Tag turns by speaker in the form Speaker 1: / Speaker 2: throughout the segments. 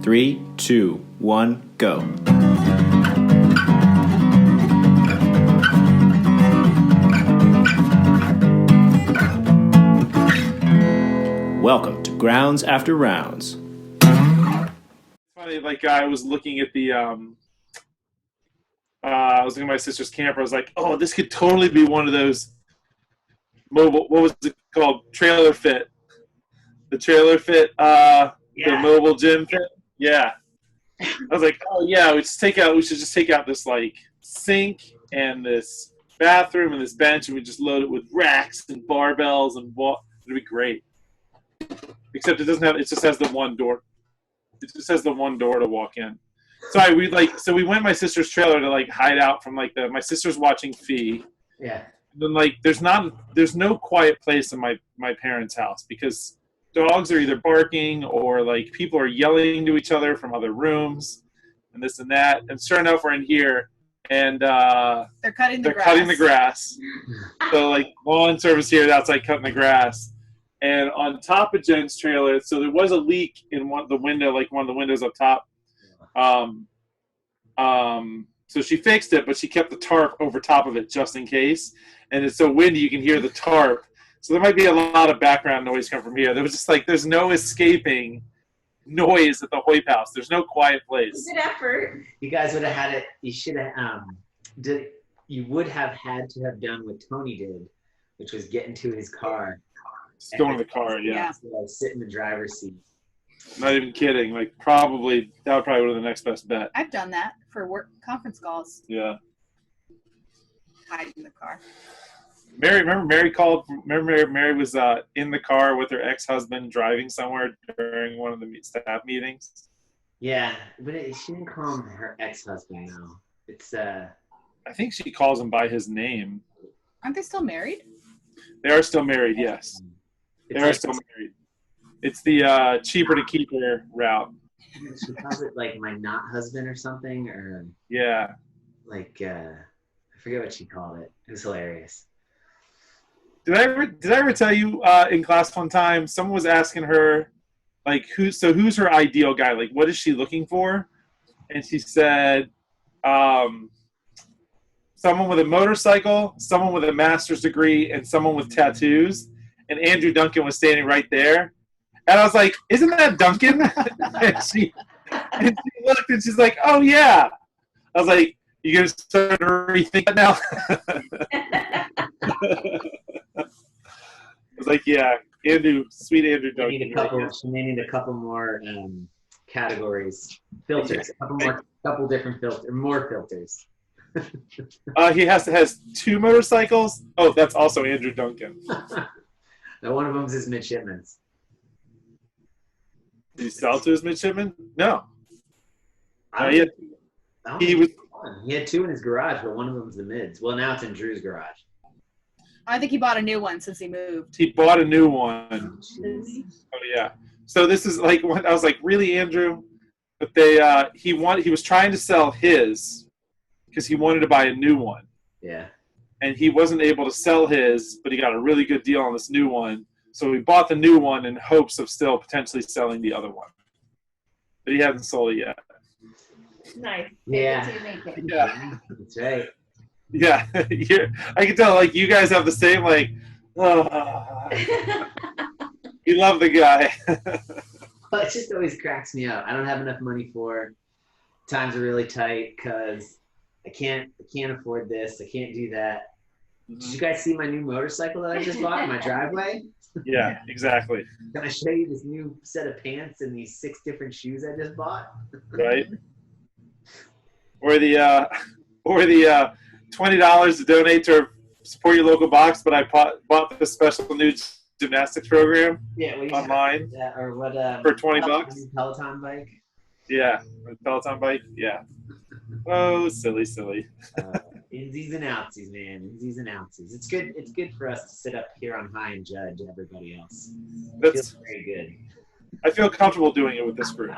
Speaker 1: 3, 2, 1, go. Welcome to Grounds After Rounds.
Speaker 2: Funny, like I was looking at the I was looking at my sister's camper. I was like, oh, this could totally be one of those mobile, what was it called? Trailer fit. The trailer fit, the mobile gym fit. Yeah. I was like, oh yeah, we should just take out this like sink and this bathroom and this bench, and we just load it with racks and barbells and it'd be great. Except it just has the one door. It just has the one door to walk in. So we went to my sister's trailer to like hide out from like my sister's watching Fee.
Speaker 3: Yeah.
Speaker 2: And then like there's no quiet place in my parents' house because dogs are either barking or like people are yelling to each other from other rooms and this and that. And sure enough, we're in here and
Speaker 4: they're cutting the
Speaker 2: grass. So like lawn service here, that's like cutting the grass. And on top of Jen's trailer, so there was a leak in one of the windows up top. So she fixed it, but she kept the tarp over top of it just in case. And it's so windy, you can hear the tarp. So there might be a lot of background noise coming from here. There was just like, there's no escaping noise at the Heup house. There's no quiet place.
Speaker 4: Good effort.
Speaker 3: You guys would have had it. You should have. You would have had to have done what Tony did, which was get into his car.
Speaker 2: Just go in the car, yeah.
Speaker 3: So, like, sit in the driver's seat.
Speaker 2: Not even kidding. Like that would probably be the next best bet.
Speaker 4: I've done that for work conference calls.
Speaker 2: Yeah.
Speaker 4: Hide in the car.
Speaker 2: Mary Mary was in the car with her ex-husband driving somewhere during one of the staff meetings.
Speaker 3: Yeah, but she didn't call him her ex-husband now. It's
Speaker 2: I think she calls him by his name.
Speaker 4: Aren't they still married?
Speaker 2: They are still married, yes. They are still married. It's the cheaper to keep her route.
Speaker 3: She calls it like my not husband or something, or
Speaker 2: yeah,
Speaker 3: like I forget what she called it. It was hilarious.
Speaker 2: Did I ever tell you in class one time someone was asking her like who's her ideal guy? Like what is she looking for? And she said someone with a motorcycle, someone with a master's degree, and someone with tattoos. And Andrew Duncan was standing right there. And I was like, isn't that Duncan? and she looked and she's like, oh yeah. I was like, you gonna start to rethink it now? I was like, yeah, sweet Andrew Duncan.
Speaker 3: She may need a couple more categories, filters, couple different filters, more filters.
Speaker 2: He has 2 motorcycles. Oh, that's also Andrew Duncan.
Speaker 3: Now one of them's his midshipman's.
Speaker 2: Did he sell to his midshipman? No.
Speaker 3: He had 2 in his garage, but one of them's the mids. Well, now it's in Drew's garage. I
Speaker 4: think he bought a new one since he moved.
Speaker 2: He bought a new one. Oh yeah. So this is like I was like, really, Andrew? But he was trying to sell his because he wanted to buy a new one.
Speaker 3: Yeah.
Speaker 2: And he wasn't able to sell his, but he got a really good deal on this new one. So he bought the new one in hopes of still potentially selling the other one. But he hasn't sold it yet.
Speaker 4: Nice.
Speaker 3: Yeah.
Speaker 2: Yeah.
Speaker 3: That's right.
Speaker 2: Yeah. I can tell, like, you guys have the same, like, you love the guy.
Speaker 3: Well, it just always cracks me up. I don't have enough money for times are really tight because I can't afford this. I can't do that. Mm-hmm. Did you guys see my new motorcycle that I just bought in my driveway?
Speaker 2: Yeah, exactly.
Speaker 3: Can I show you this new set of pants and these 6 different shoes I just bought?
Speaker 2: Right. Or the $20 to donate to support your local box, but I bought the special new gymnastics program online.
Speaker 3: Yeah, or what?
Speaker 2: For $20.
Speaker 3: Peloton bike.
Speaker 2: Yeah, Peloton bike. Yeah. Oh, silly.
Speaker 3: Insies and outsies, man. Insies and outsies. It's good. It's good for us to sit up here on high and judge everybody else. It feels very good.
Speaker 2: I feel comfortable doing it with this group.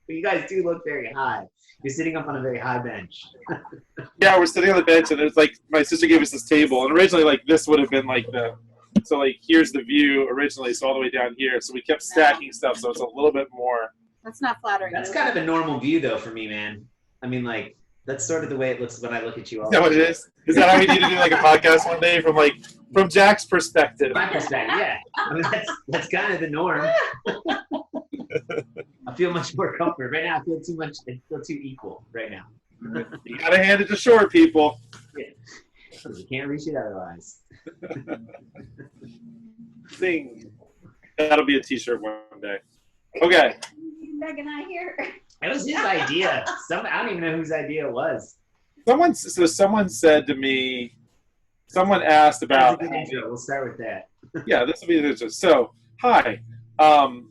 Speaker 3: You guys do look very high. You're sitting up on a very high bench.
Speaker 2: Yeah, we're sitting on the bench, and it's like my sister gave us this table, and originally, like, this would have been like so like here's the view originally, so all the way down here. So we kept stacking stuff, so it's a little bit more
Speaker 4: That's not flattering.
Speaker 3: That's kind of a normal view, though, for me, man. I mean, like, that's sort of the way it looks when I look at you all.
Speaker 2: Is that what it is? Is that how we need to do like a podcast one day from Jack's perspective?
Speaker 3: My perspective, yeah. I mean, that's kind of the norm. I feel much more comfort right now. I feel too equal right now.
Speaker 2: You gotta hand it to short people.
Speaker 3: Yeah. You can't reach it otherwise.
Speaker 2: Sing. That'll be a T-shirt one day. Okay.
Speaker 4: Meghan, I hear.
Speaker 3: It was his idea. I don't even know whose idea it was.
Speaker 2: Someone said to me. Someone asked about.
Speaker 3: That's a good intro. We'll start with that.
Speaker 2: Yeah, this will be the intro. So, hi.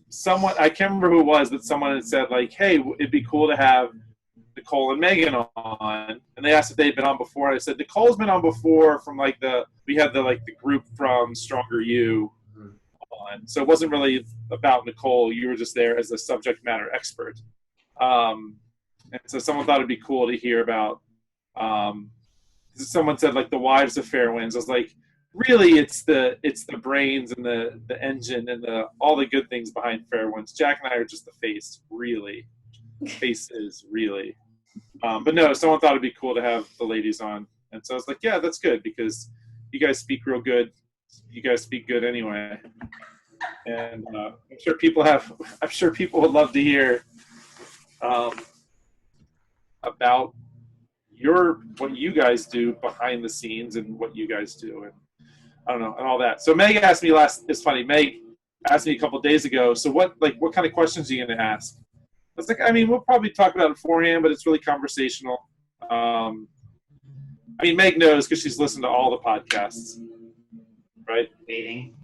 Speaker 2: Someone, I can't remember who it was, but someone had said like, "Hey, it'd be cool to have Nicole and Meghan on," and they asked if they'd been on before. And I said Nicole's been on before from we had the group from Stronger You on, so it wasn't really about Nicole. You were just there as a subject matter expert, and so someone thought it'd be cool to hear about. Someone said like the wives of Fairwinds. I was like, really, it's the brains and the engine and all the good things behind Fairwinds. Jack and I are just the face, really. Faces, really. But no, someone thought it'd be cool to have the ladies on, and so I was like, yeah, that's good because you guys speak real good. You guys speak good anyway, and I'm sure people would love to hear about what you guys do behind the scenes and what you guys do, and I don't know, and all that. So Meg asked me it's funny. Meg asked me a couple of days ago. So what kind of questions are you going to ask? I was like, I mean, we'll probably talk about it beforehand, but it's really conversational. I mean, Meg knows because she's listened to all the podcasts, right?
Speaker 3: Waiting.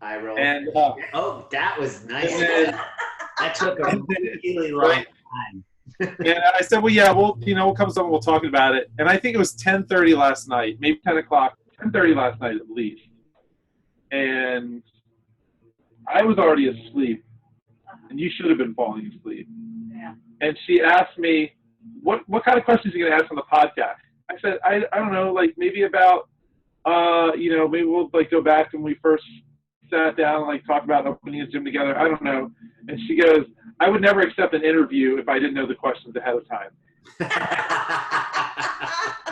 Speaker 3: I roll.
Speaker 2: And
Speaker 3: oh, that was nice. That took a really long time.
Speaker 2: And I said, well, yeah, we'll come something, we'll talk about it. And I think it was 10:30 last night, maybe 10 o'clock, 10:30 last night at least. And I was already asleep, and you should have been falling asleep.
Speaker 4: Yeah.
Speaker 2: And she asked me, what kind of questions are you going to ask on the podcast? I said, I don't know, like maybe about, maybe we'll go back when we first sat down and talk about opening a gym together. I don't know. And she goes, I would never accept an interview if I didn't know the questions ahead of time.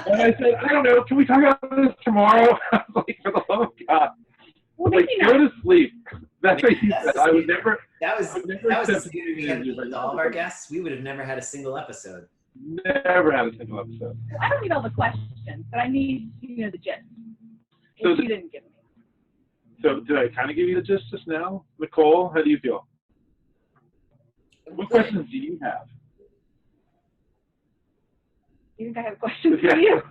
Speaker 2: And I said, I don't know. Can we talk about this tomorrow? I was like, for the love of God.
Speaker 4: Well,
Speaker 2: go to sleep. That's what he said. I would never.
Speaker 3: That was the beginning we had with all of our guests. We would have never had a single episode.
Speaker 2: Never had a single episode.
Speaker 4: I don't need all the questions, but I need the gist.
Speaker 2: So
Speaker 4: Which you didn't give me.
Speaker 2: So did I kind of give you the gist just now? Nicole, how do you feel? What questions do you have?
Speaker 4: You think I have a question for you?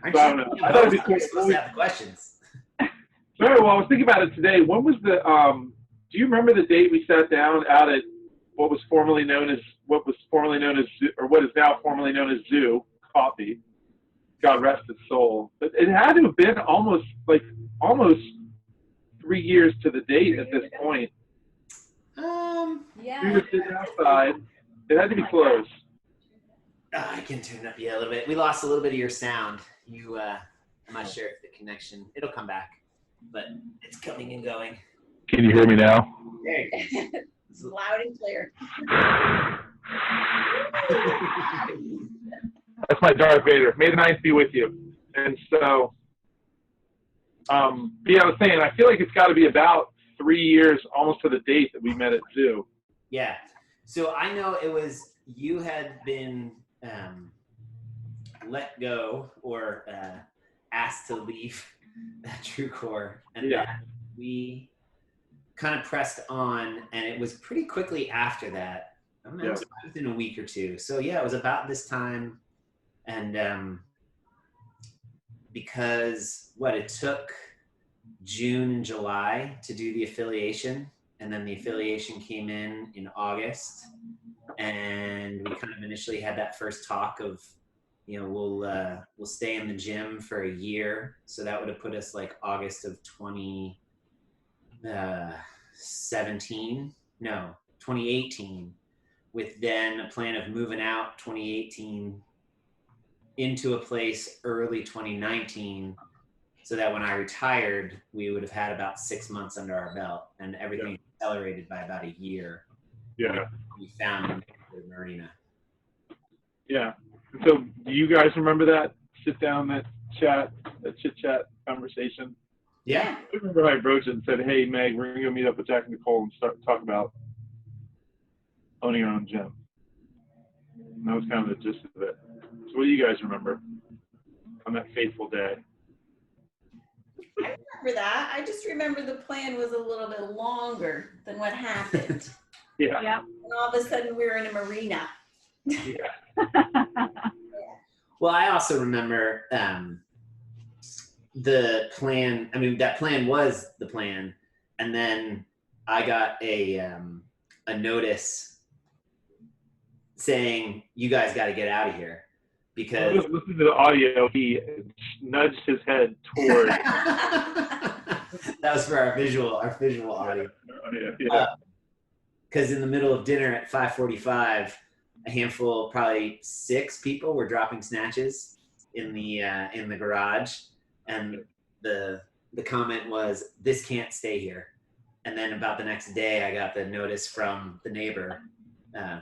Speaker 2: I don't know. I thought it'd be cool.
Speaker 3: Supposed to have the questions.
Speaker 2: Sorry, well, I was thinking about it today. When was the? Do you remember the date we sat down out at what is now formerly known as Zoo Coffee? God rest its soul. But it had to have been almost 3 years to the date at this point.
Speaker 3: Yeah.
Speaker 2: We were sitting outside. It had to be close.
Speaker 3: I can turn it up a little bit. We lost a little bit of your sound. I'm not sure if the connection. It'll come back, but it's coming and going.
Speaker 2: Can you hear me now?
Speaker 3: There you go.
Speaker 4: It's loud and clear.
Speaker 2: That's my Darth Vader. May the ninth be with you. And so, I was saying, I feel like it's got to be about 3 years, almost to the date that we met at Zoo.
Speaker 3: Yeah. So I know it was, you had been let go or asked to leave TrueCore. And then we kind of pressed on, and it was pretty quickly after that. I don't know, it was within a week or two. So yeah, it was about this time. And because it took June and July to do the affiliation, and then the affiliation came in August, and we kind of initially had that first talk of, we'll stay in the gym for a year. So that would have put us August of 2018, with then a plan of moving out 2018 into a place early 2019 so that when I retired, we would have had about 6 months under our belt, and everything accelerated by about a year.
Speaker 2: Yeah.
Speaker 3: We found the marina.
Speaker 2: Yeah. So do you guys remember that sit down, that chit chat conversation?
Speaker 3: Yeah.
Speaker 2: I remember I broached it and said, hey, Meg, we're going to go meet up with Jack and Nicole and talk about owning our own gym. And that was kind of the gist of it. So what do you guys remember on that fateful day?
Speaker 5: I remember that. I just remember the plan was a little bit longer than what happened.
Speaker 2: Yeah.
Speaker 4: Yep.
Speaker 5: And all of a sudden we were in a marina.
Speaker 3: Well, I also remember the plan. I mean, that plan was the plan, and then I got a notice saying you guys got to get out of here because
Speaker 2: Listening to the audio, he nudged his head toward.
Speaker 3: that was for our visual audio. Because in the middle of dinner at 5:45, a handful, probably 6 people, were dropping snatches in the garage, and the comment was, "This can't stay here." And then about the next day, I got the notice from the neighbor,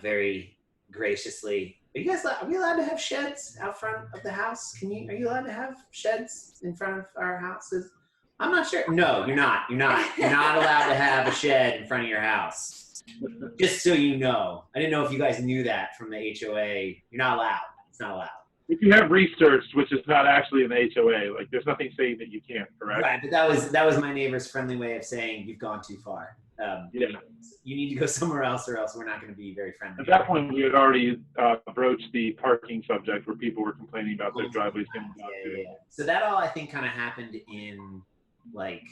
Speaker 3: very graciously, are we allowed to have sheds out front of the house? Are you allowed to have sheds in front of our houses? I'm not sure. No, you're not. You're not allowed to have a shed in front of your house. Just so you know. I didn't know if you guys knew that from the HOA. You're not allowed. It's not allowed.
Speaker 2: If you have researched, which is not actually in the HOA, like there's nothing saying that you can't, correct?
Speaker 3: Right, but that was my neighbor's friendly way of saying you've gone too far. You need to go somewhere else, or else we're not going to be very friendly.
Speaker 2: At that point, we had already broached the parking subject, where people were complaining about their driveways getting blocked.
Speaker 3: Yeah. So that all I think kind of happened in like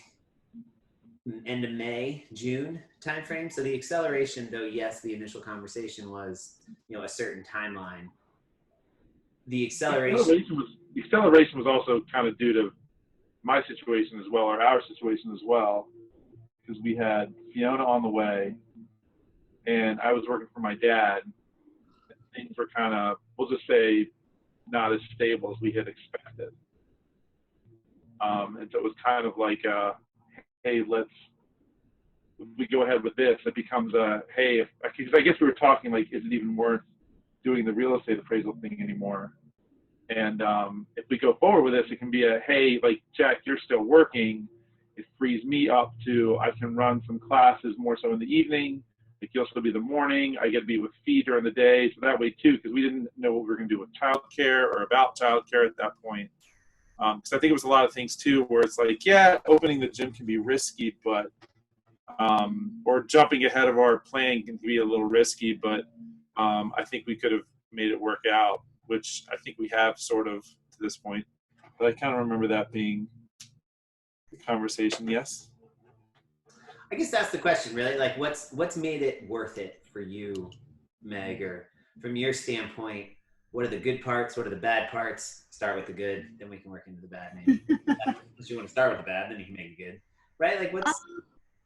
Speaker 3: end of May, June timeframe. So the acceleration, though, yes, the initial conversation was, a certain timeline. The acceleration
Speaker 2: was also kind of due to my situation as well, or our situation as well, because we had Fiona on the way, and I was working for my dad. Things were kind of, we'll just say, not as stable as we had expected. And so it was kind of like, hey, if we go ahead with this, it becomes because I guess we were talking like, is it even worth doing the real estate appraisal thing anymore? And if we go forward with this, it can be hey, like, Jack, you're still working. It frees me up I can run some classes more so in the evening. You'll still be the morning. I get to be with Fee during the day. So that way too, because we didn't know what we were going to do with childcare or about childcare at that point. Because I think it was a lot of things too, where it's like, yeah, opening the gym can be risky, but or jumping ahead of our plan can be a little risky, but I think we could have made it work out, which I think we have sort of to this point. But I kind of remember that being the conversation. Yes.
Speaker 3: I guess that's the question, really. Like, what's made it worth it for you, Meg, or from your standpoint? What are the good parts? What are the bad parts? Start with the good, then we can work into the bad. Maybe. If you want to start with the bad, then you can make it good, right? Like,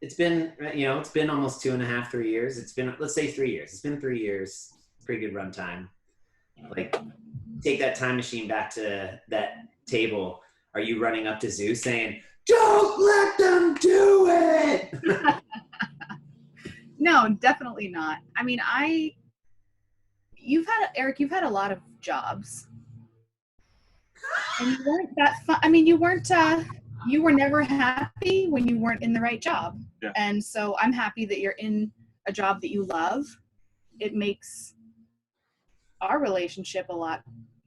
Speaker 3: it's been, it's been almost 2.5, 3 years. It's been, let's say 3 years. It's been 3 years. Pretty good run time. Like, take that time machine back to that table. Are you running up to Zeus saying, "Don't let them do it"?
Speaker 6: No, definitely not. I mean, Eric, you've had a lot of jobs, and you weren't that fun. I mean, you were never happy when you weren't in the right job.
Speaker 2: Yeah.
Speaker 6: And so I'm happy that you're in a job that you love. It makes our relationship a lot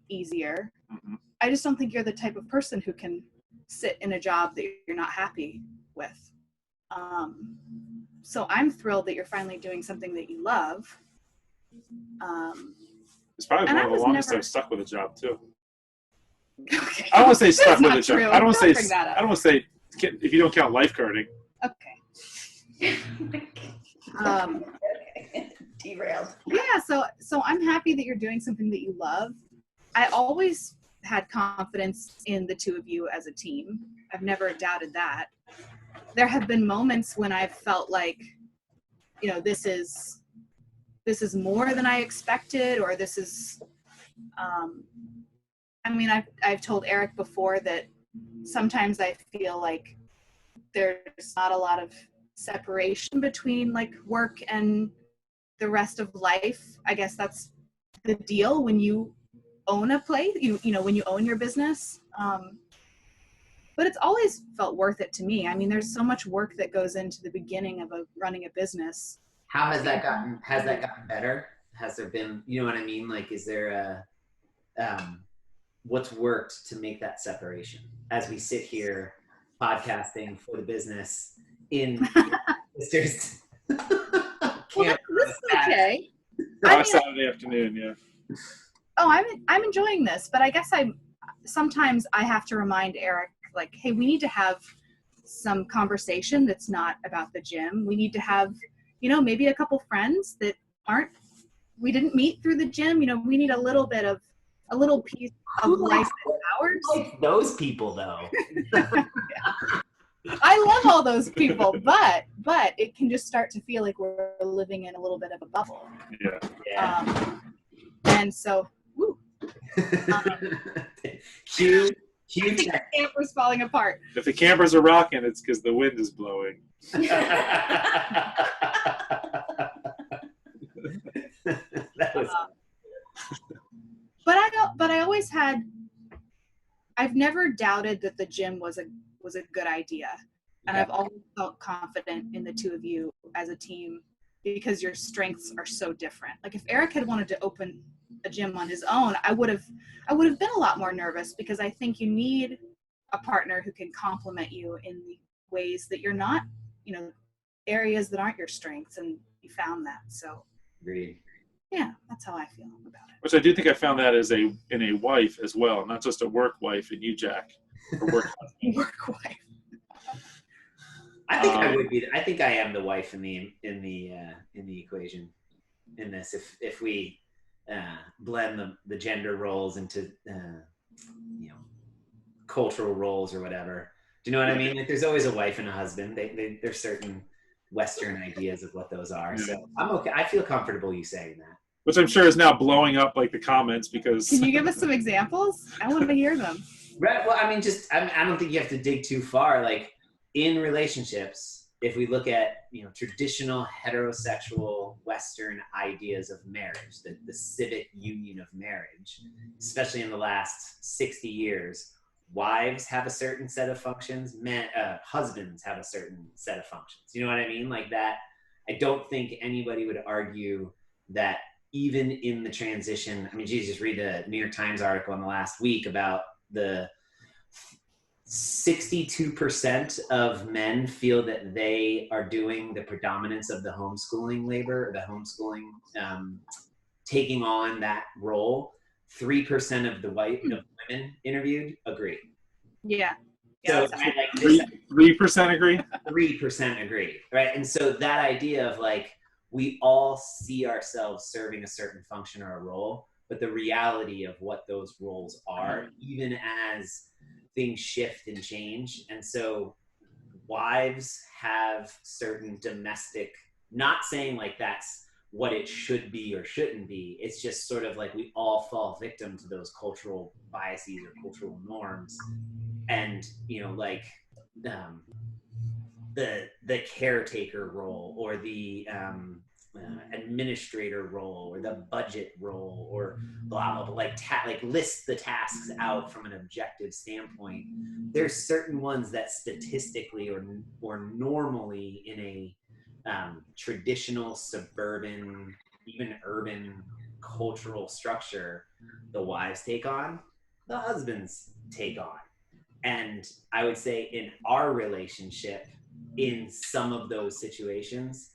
Speaker 6: easier.
Speaker 2: Mm-hmm.
Speaker 6: I just don't think you're the type of person who can sit in a job that you're not happy with. So I'm thrilled that you're finally doing something that you love.
Speaker 2: It's probably one of the longest I've stuck with a job too.
Speaker 6: Okay.
Speaker 2: I don't want to say stuck with a job.
Speaker 6: True.
Speaker 2: I don't want
Speaker 6: Don't
Speaker 2: to
Speaker 6: bring that up.
Speaker 2: say if you don't count lifeguarding.
Speaker 6: Okay.
Speaker 5: Derailed.
Speaker 6: Yeah, so I'm happy that you're doing something that you love. I always had confidence in the two of you as a team. I've never doubted that. There have been moments when I've felt like, this is more than I expected, or this is, I've told Eric before that sometimes I feel like there's not a lot of separation between like work and the rest of life. I guess that's the deal when you own a place, you know, when you own your business. But it's always felt worth it to me. I mean, there's so much work that goes into the beginning of running a business.
Speaker 3: How has that gotten better? Has there been, you know what I mean? Like, is there what's worked to make that separation as we sit here podcasting for the business in sisters?
Speaker 6: Well, this is okay.
Speaker 2: Saturday afternoon, yeah.
Speaker 6: Oh, I'm enjoying this, but I guess sometimes I have to remind Eric, like, hey, we need to have some conversation that's not about the gym. We need to have, you know, maybe a couple friends that we didn't meet through the gym. You know, we need a little piece of life that's ours.
Speaker 3: Like those people, though.
Speaker 6: I love all those people, but it can just start to feel like we're living in a little bit of a bubble.
Speaker 2: Yeah.
Speaker 6: And so, woo.
Speaker 3: Cue
Speaker 6: The camper's falling apart.
Speaker 2: If the campers are rocking, it's because the wind is blowing.
Speaker 6: But I always I've never doubted that the gym was a good idea. And I've always felt confident in the two of you as a team because your strengths are so different. Like if Eric had wanted to open a gym on his own, I would have been a lot more nervous because I think you need a partner who can complement you in the ways that you're not, you know, areas that aren't your strengths, and you found that. So
Speaker 3: agreed.
Speaker 6: Yeah, that's how I feel about it.
Speaker 2: Which I do think I found that in a wife as well, not just a work wife in you, Jack. Or work husband.
Speaker 6: Work wife.
Speaker 3: I think I would be. I think I am the wife in the equation in this. If we blend the gender roles into cultural roles or whatever. Do you know what I mean? Like there's always a wife and a husband. There's certain Western ideas of what those are. So I'm okay. I feel comfortable you saying that.
Speaker 2: Which I'm sure is now blowing up like the comments because.
Speaker 6: Can you give us some examples? I want to hear them.
Speaker 3: Right. Well, I mean, I don't think you have to dig too far. Like in relationships, if we look at traditional heterosexual Western ideas of marriage, the civic union of marriage, especially in the last 60 years, wives have a certain set of functions, husbands have a certain set of functions. You know what I mean? Like that. I don't think anybody would argue that even in the transition. I mean, geez, just read the New York Times article in the last week about the 62% of men feel that they are doing the predominance of the homeschooling labor, or the homeschooling, taking on that role. 3% of the women interviewed agree.
Speaker 6: Yeah.
Speaker 3: So
Speaker 6: Yeah,
Speaker 3: like
Speaker 2: 3% agree?
Speaker 3: 3% agree, right? And so that idea of like, we all see ourselves serving a certain function or a role, but the reality of what those roles are, even as things shift and change. And so wives have certain domestic, not saying like that's what it should be or shouldn't be. It's just sort of like we all fall victim to those cultural biases or cultural norms. And, like the caretaker role, or the administrator role, or the budget role, or blah blah blah, like list the tasks out from an objective standpoint. There's certain ones that statistically or normally in a traditional suburban, even urban cultural structure, the wives take on, the husbands take on. And I would say in our relationship, in some of those situations,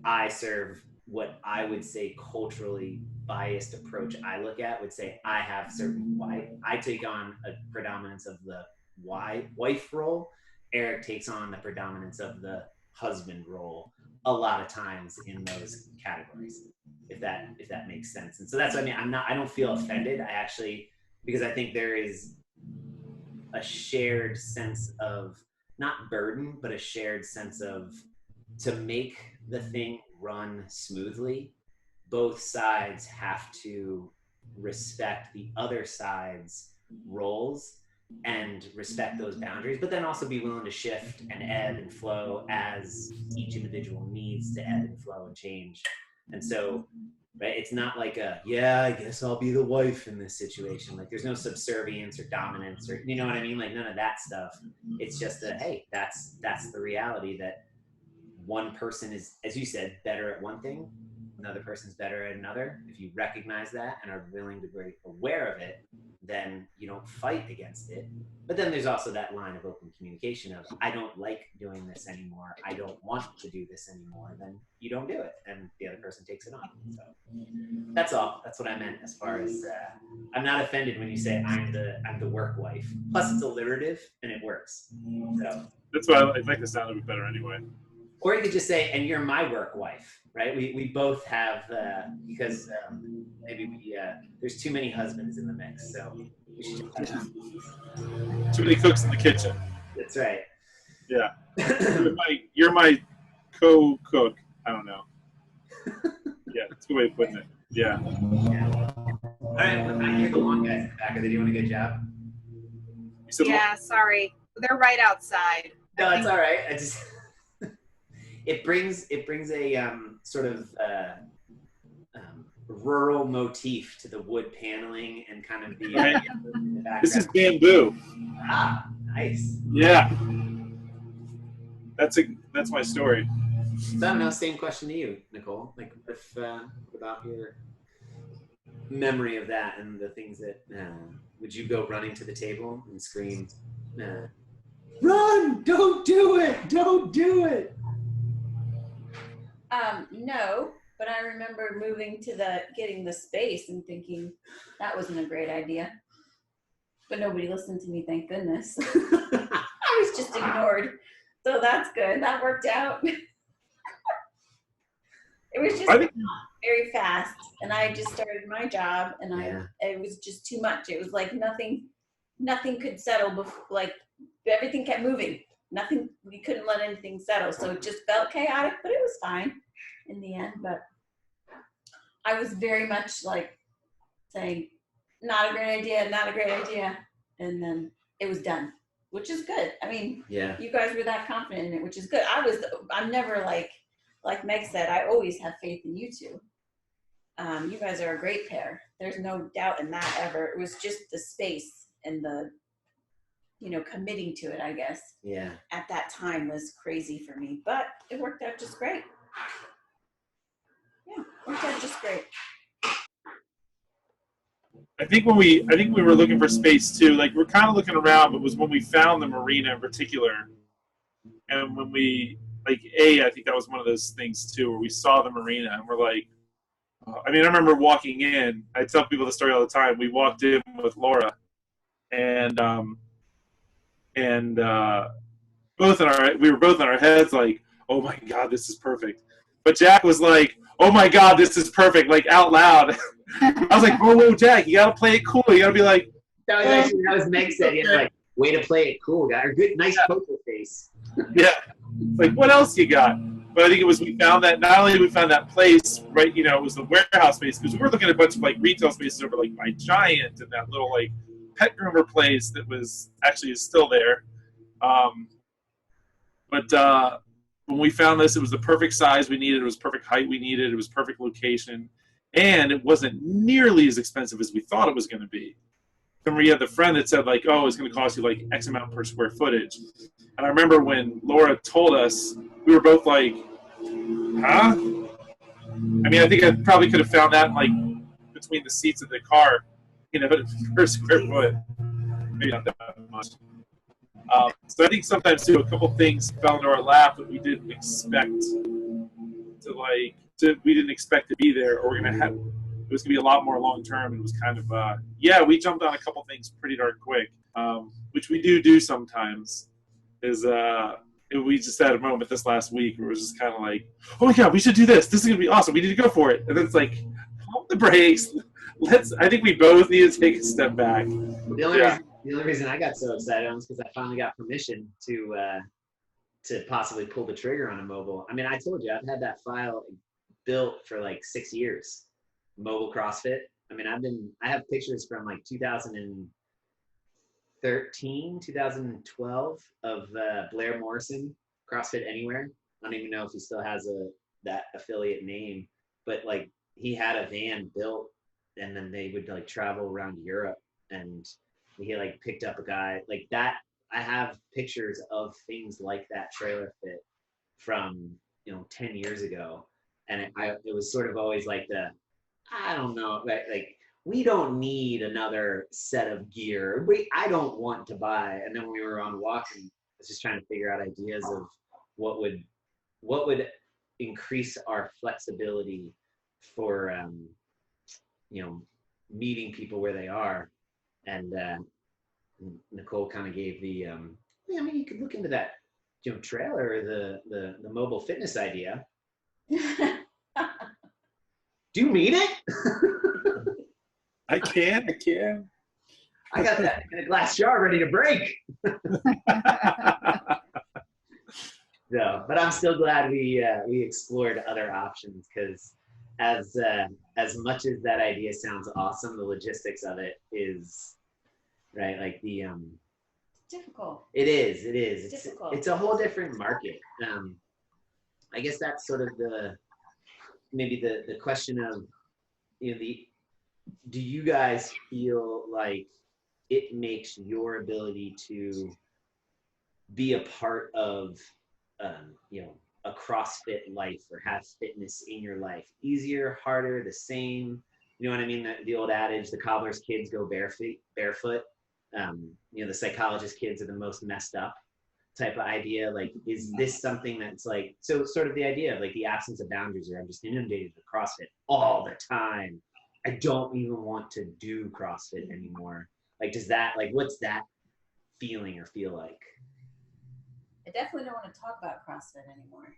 Speaker 3: I serve what I would say culturally biased approach I look at would say I have certain wife. I take on a predominance of the wife role. Eric takes on the predominance of the husband role a lot of times in those categories, if that makes sense. And so that's what I mean. I don't feel offended. I actually, because I think there is a shared sense of not burden, but a shared sense of, to make the thing run smoothly, both sides have to respect the other side's roles and respect those boundaries, but then also be willing to shift and ebb and flow as each individual needs to ebb and flow and change. And so, right, it's not like yeah, I guess I'll be the wife in this situation. Like there's no subservience or dominance or, you know what I mean? Like none of that stuff. It's just hey, that's the reality, that one person is, as you said, better at one thing, another person's better at another. If you recognize that and are willing to be aware of it, then you don't fight against it. But then there's also that line of open communication of, I don't like doing this anymore, I don't want to do this anymore. Then you don't do it, and the other person takes it on. So that's all. That's what I meant as far as I'm not offended when you say I'm the work wife. Plus it's alliterative and it works. So
Speaker 2: That's why I like the sound of it better anyway.
Speaker 3: or you could just say, and you're my work wife, right? We both have, because maybe there's too many husbands in the mix, so we should
Speaker 2: Too many cooks in the kitchen.
Speaker 3: That's right.
Speaker 2: Yeah. You're my co-cook. I don't know. Yeah, that's a good way of putting it. Yeah.
Speaker 3: All right, well, I hear the long guys in the back. Are they doing a good job?
Speaker 2: You said
Speaker 6: Yeah, sorry. They're right outside.
Speaker 3: No, it's all right. I just it brings a sort of rural motif to the wood paneling and kind of the background.
Speaker 2: This is bamboo.
Speaker 3: Ah, nice.
Speaker 2: Yeah. That's my story.
Speaker 3: So I don't know, same question to you, Nicole. Like, if, what about your memory of that and the things that, would you go running to the table and scream, run, don't do it, don't do it?
Speaker 5: No, but I remember moving to getting the space and thinking that wasn't a great idea. But nobody listened to me, thank goodness. I was just ignored. So that's good. That worked out. It was just very fast. And I just started my job and it was just too much. It was like nothing could settle before, like everything kept moving. We couldn't let anything settle. So it just felt chaotic, but it was fine in the end. But I was very much like saying, not a great idea, not a great idea. And then it was done, which is good. I mean, you guys were that confident in it, which is good. I'm never like Meg said, I always have faith in you two. You guys are a great pair. There's no doubt in that ever. It was just the space and the, committing to it, I guess.
Speaker 3: Yeah.
Speaker 5: At that time was crazy for me, but it worked out just great. Yeah, worked out just great.
Speaker 2: I think we were looking for space too. Like we're kind of looking around, but it was when we found the marina in particular, and when we I think that was one of those things too, where we saw the marina and we're like, I remember walking in. I tell people the story all the time. We walked in with Laura, and we were both in our heads like, oh my God, this is perfect. But Jack was like, oh my God, this is perfect, like out loud. I was like, whoa, Jack, you gotta play it cool. You gotta be like.
Speaker 3: That was Meg said. He had like, way to play it cool, guy. Or good, nice poker face.
Speaker 2: Yeah. Like, what else you got? But I think it was, we found that, not only we found that place, right, it was the warehouse space, because we were looking at a bunch of retail spaces over by Giant and that little pet groomer place that was actually is still there. But when we found this, it was the perfect size we needed. It was perfect height we needed. It was perfect location. And it wasn't nearly as expensive as we thought it was going to be. Remember, you had the friend that said, oh, it's going to cost you, X amount per square footage. And I remember when Laura told us, we were both like, huh? I think I probably could have found that, between the seats of the car, per square foot. Maybe not that much. So I think sometimes too, a couple things fell into our lap that we didn't expect we didn't expect to be there, or it was gonna be a lot more long term. And it was kind of we jumped on a couple things pretty darn quick, which we do sometimes. We just had a moment this last week where it was just kind of like, oh my God, we should do this. This is gonna be awesome. We need to go for it. And then it's like, pump the brakes. I think we both need to take a step back.
Speaker 3: The only reason I got so excited was because I finally got permission to possibly pull the trigger on a mobile. I told you I've had that file built for 6 years. Mobile CrossFit. I have pictures from 2000 and 2012 of Blair Morrison, CrossFit Anywhere. I don't even know if he still has that affiliate name, but like he had a van built and then they would like travel around Europe, and he like picked up a guy like that. I have pictures of things like that trailer fit from 10 years ago, and it was sort of always like I don't know, like we don't need another set of gear. I don't want to buy. And then when we were on walking, I was just trying to figure out ideas of what would increase our flexibility for meeting people where they are. And Nicole kind of gave the you could look into that trailer or the mobile fitness idea. Do you mean it?
Speaker 2: I can.
Speaker 3: I got that in a glass jar ready to break. No, but I'm still glad we explored other options, because as much as that idea sounds awesome, the logistics of it is right. Like the
Speaker 5: difficult.
Speaker 3: It is. It's
Speaker 5: difficult.
Speaker 3: It's a whole different market. I guess that's sort of maybe the question of do you guys feel like it makes your ability to be a part of a CrossFit life or have fitness in your life easier, harder, the same? You know what I mean? The old adage, the cobbler's kids go barefoot. The psychologist kids are the most messed up type of idea. Like, is this something that's like, so sort of the idea of like the absence of boundaries, or I'm just inundated with CrossFit all the time. I don't even want to do CrossFit anymore. Like, does that, like, what's that feeling or feel like?
Speaker 5: I definitely don't want to talk about CrossFit anymore.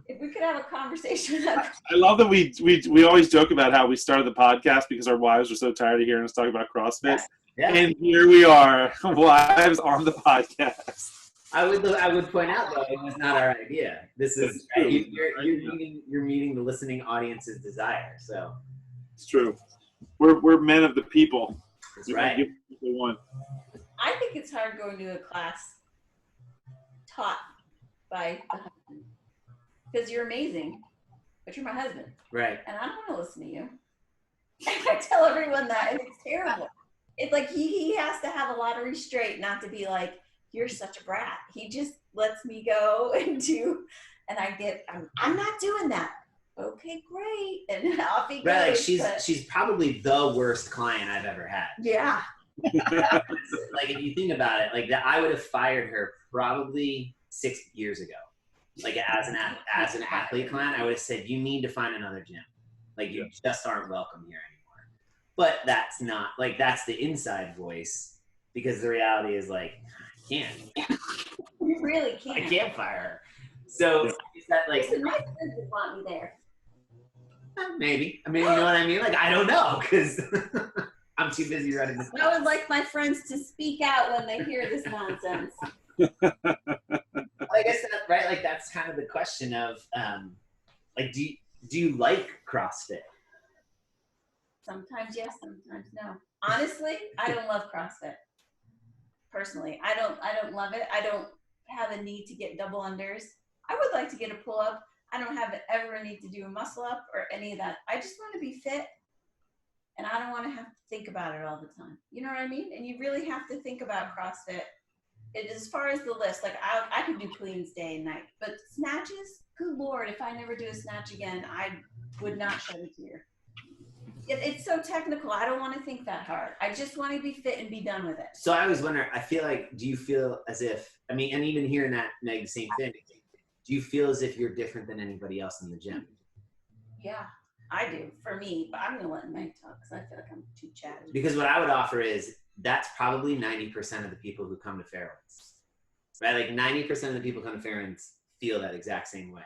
Speaker 5: If we could have a conversation about
Speaker 2: I love that we always joke about how we started the podcast because our wives were so tired of hearing us talk about CrossFit.
Speaker 3: Yeah.
Speaker 2: And here we are, wives on the podcast.
Speaker 3: I would point out, though, it was not our idea. This is you're meeting the listening audience's desire. So
Speaker 2: it's true. We're men of the people.
Speaker 3: That's right.
Speaker 2: Give people one.
Speaker 5: I think it's hard going to a class taught by a husband, because you're amazing, but you're my husband.
Speaker 3: Right.
Speaker 5: And I don't want to listen to you. I tell everyone that, and it's terrible. It's like he has to have a lot of restraint not to be like, you're such a brat. He just lets me go and I'm not doing that. Okay, great. And off he goes.
Speaker 3: Right, like she's probably the worst client I've ever had.
Speaker 5: Yeah.
Speaker 3: Like, if you think about it, like that, I would have fired her probably 6 years ago. Like, as an athlete client, I would have said, you need to find another gym. Like, you just aren't welcome here anymore. But that's not, like, that's the inside voice, because the reality is, like, I can't.
Speaker 5: You really can't.
Speaker 3: I can't fire her. So is that like?
Speaker 5: Listen, my friends would want me there.
Speaker 3: Maybe. I mean, you know what I mean? Like, I don't know, because I'm too busy running this.
Speaker 5: I would like my friends to speak out when they hear this nonsense.
Speaker 3: I guess that's right. Like, that's kind of the question of, like, do you like CrossFit?
Speaker 5: Sometimes yes, sometimes no. Honestly, I don't love CrossFit. Personally, I don't love it. I don't have a need to get double unders. I would like to get a pull up. I don't have ever a need to do a muscle up or any of that. I just want to be fit, and I don't want to have to think about it all the time. You know what I mean? And you really have to think about CrossFit. As far as the list, like I could do cleans day and night, but snatches, good Lord, if I never do a snatch again, I would not shed a tear. It's so technical. I don't want to think that hard. I just want to be fit and be done with it.
Speaker 3: So I always wonder, I feel like, do you feel as if, I mean, and even hearing that, Meg, the same thing, do you feel as if you're different than anybody else in the gym?
Speaker 5: Yeah, I do, for me, but I'm going to let Meg talk because I feel like I'm too chatty.
Speaker 3: Because what I would offer is, that's probably 90% of the people who come to Fairwinds, right? Like 90% of the people who come to Fairwinds feel that exact same way.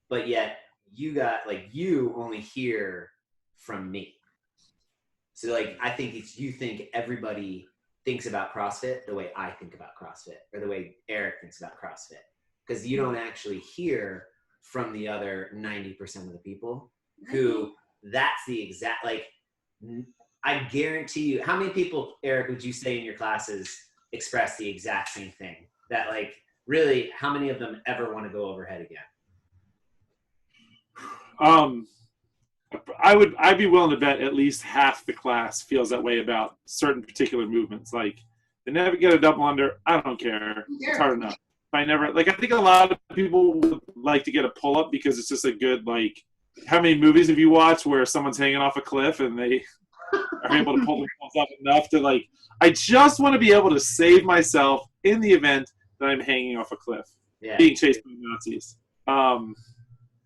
Speaker 3: But yet you only hear from me. So like, I think you think everybody thinks about CrossFit the way I think about CrossFit, or the way Eric thinks about CrossFit. Because you don't actually hear from the other 90% of the people who that's the exact, like, I guarantee you, how many people, Eric, would you say in your classes express the exact same thing? That like, really, how many of them ever want to go overhead again?
Speaker 2: I'd be willing to bet at least half the class feels that way about certain particular movements. Like, they never get a double under. I don't care. It's hard enough. I think a lot of people would like to get a pull up because it's just a good, like, how many movies have you watched where someone's hanging off a cliff and they are able to pull themselves up enough to, like, I just want to be able to save myself in the event that I'm hanging off a cliff, being chased by Nazis.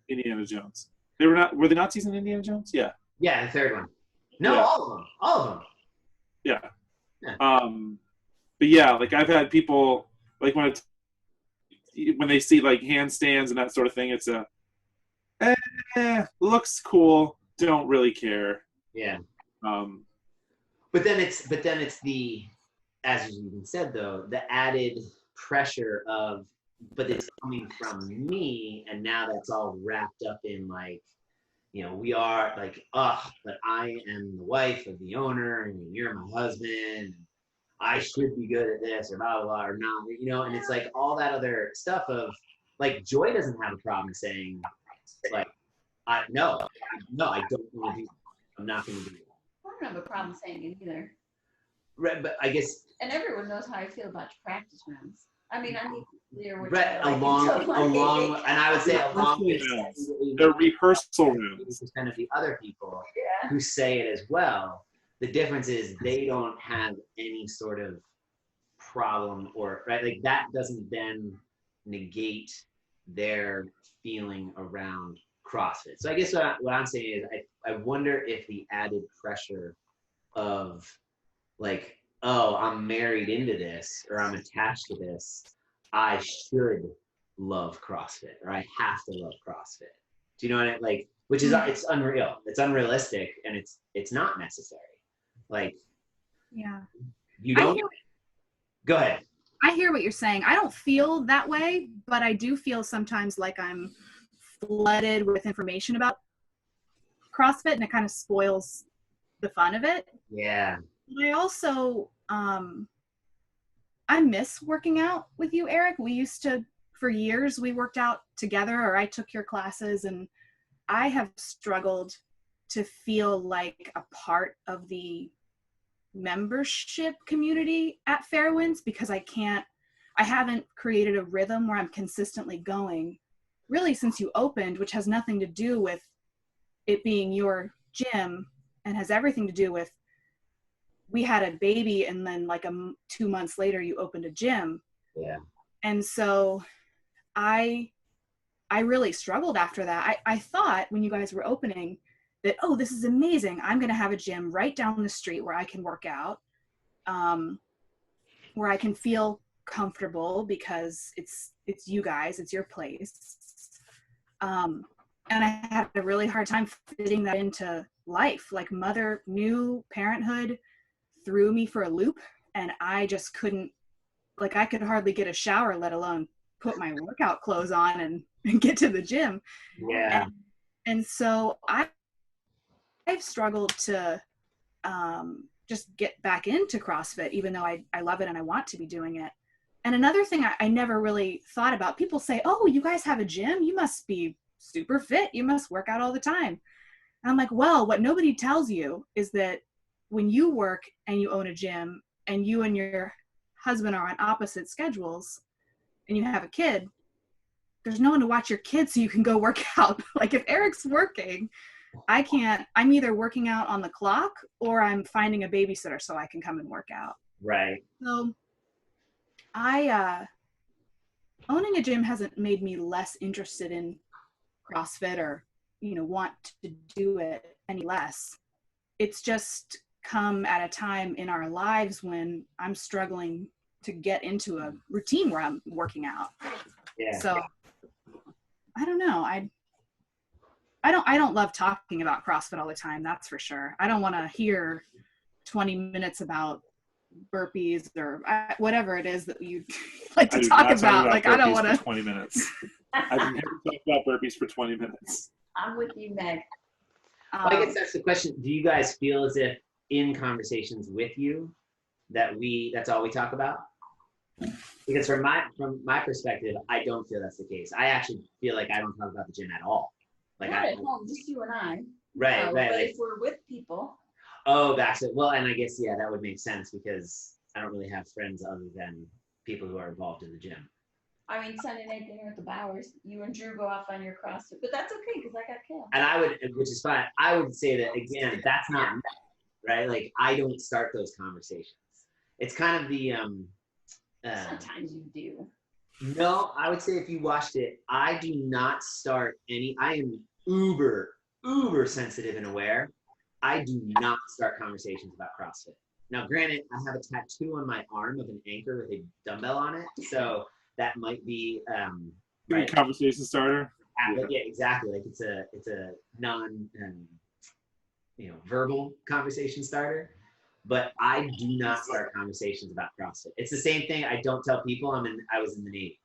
Speaker 2: Indiana Jones. Were the Nazis in Indiana Jones? Yeah.
Speaker 3: Yeah, the third one. No,
Speaker 2: Yeah.
Speaker 3: all of them.
Speaker 2: Yeah.
Speaker 3: Yeah.
Speaker 2: But yeah, like I've had people like when they see like handstands and that sort of thing, it's looks cool, don't really care.
Speaker 3: Yeah. But then it's the, as you even said though, the added pressure of, but it's coming from me, and now that's all wrapped up in like, you know, we are like, but I am the wife of the owner, and you're my husband, and I should be good at this, or blah, blah, blah, or not, you know, and it's like all that other stuff of, like, Joy doesn't have a problem saying, like, no, I don't want to do that. I'm not going to do that.
Speaker 5: I don't have a problem saying it either.
Speaker 3: Right, but I guess.
Speaker 5: And everyone knows how I feel about practice rounds. I mean, I need to clear what
Speaker 3: Right,
Speaker 5: you like
Speaker 3: along, and I would say along with
Speaker 2: the rehearsal rounds.
Speaker 3: kind of the other people who say it as well. The difference is they don't have any sort of problem, or right, like that doesn't then negate their feeling around CrossFit. So I guess what I'm saying is I wonder if the added pressure of like, oh, I'm married into this, or I'm attached to this, I should love CrossFit, or I have to love CrossFit. Do you know what I mean? Like, which is, it's unreal. It's unrealistic, and it's not necessary. Like,
Speaker 6: Yeah.
Speaker 3: you don't. Go ahead.
Speaker 6: I hear what you're saying. I don't feel that way, but I do feel sometimes like I'm flooded with information about CrossFit, and it kind of spoils the fun of it.
Speaker 3: Yeah.
Speaker 6: I also, I miss working out with you, Eric. We used to, for years, we worked out together, or I took your classes, and I have struggled to feel like a part of the membership community at Fairwinds because I haven't created a rhythm where I'm consistently going really since you opened, which has nothing to do with it being your gym and has everything to do with we had a baby, and then like 2 months later you opened a gym.
Speaker 3: Yeah.
Speaker 6: And so I really struggled after that. I thought when you guys were opening that, oh, this is amazing. I'm going to have a gym right down the street where I can work out, where I can feel comfortable because it's you guys, it's your place. And I had a really hard time fitting that into life. Like new parenthood threw me for a loop, and I just couldn't, like, I could hardly get a shower, let alone put my workout clothes on and get to the gym.
Speaker 3: Yeah.
Speaker 6: And so I've struggled to just get back into CrossFit, even though I love it and I want to be doing it. And another thing I never really thought about, people say, oh, you guys have a gym? You must be super fit. You must work out all the time. And I'm like, well, what nobody tells you is that when you work and you own a gym and you and your husband are on opposite schedules and you have a kid, there's no one to watch your kid so you can go work out. Like if Eric's working, I'm either working out on the clock or I'm finding a babysitter so I can come and work out.
Speaker 3: Right.
Speaker 6: So owning a gym hasn't made me less interested in CrossFit or, want to do it any less. It's just come at a time in our lives when I'm struggling to get into a routine where I'm working out.
Speaker 3: Yeah.
Speaker 6: So I don't know. I don't love talking about CrossFit all the time. That's for sure. I don't want to hear 20 minutes about burpees or whatever it is that you like to talk about. Like I don't want to.
Speaker 2: 20 minutes. I've never talked about burpees for 20 minutes.
Speaker 5: I'm with you, Meg.
Speaker 3: Well, I guess that's the question. Do you guys feel as if in conversations with you that's all we talk about. Because from my perspective, I don't feel that's the case. I actually feel like I don't talk about the gym at all. Like
Speaker 5: Not at home, just you and I.
Speaker 3: Right.
Speaker 5: But
Speaker 3: Like,
Speaker 5: if we're with people.
Speaker 3: oh, that's it. Well, and I guess, yeah, that would make sense because I don't really have friends other than people who are involved in the gym.
Speaker 5: I mean, Sunday night dinner at the Bowers, you and Drew go off on your CrossFit, but that's okay because I got killed.
Speaker 3: And which is fine. I would say that, again, that's not me, right? Like, I don't start those conversations. It's kind of the,
Speaker 5: sometimes you do.
Speaker 3: no, I would say if you watched it, I do not start I am uber sensitive and aware. I do not start conversations about CrossFit. Now, granted, I have a tattoo on my arm of an anchor with a dumbbell on it, so that might be
Speaker 2: Right. Conversation starter.
Speaker 3: Yeah, exactly. Like it's a non verbal conversation starter. But I do not start conversations about CrossFit. It's the same thing. I don't tell people I was in the Navy.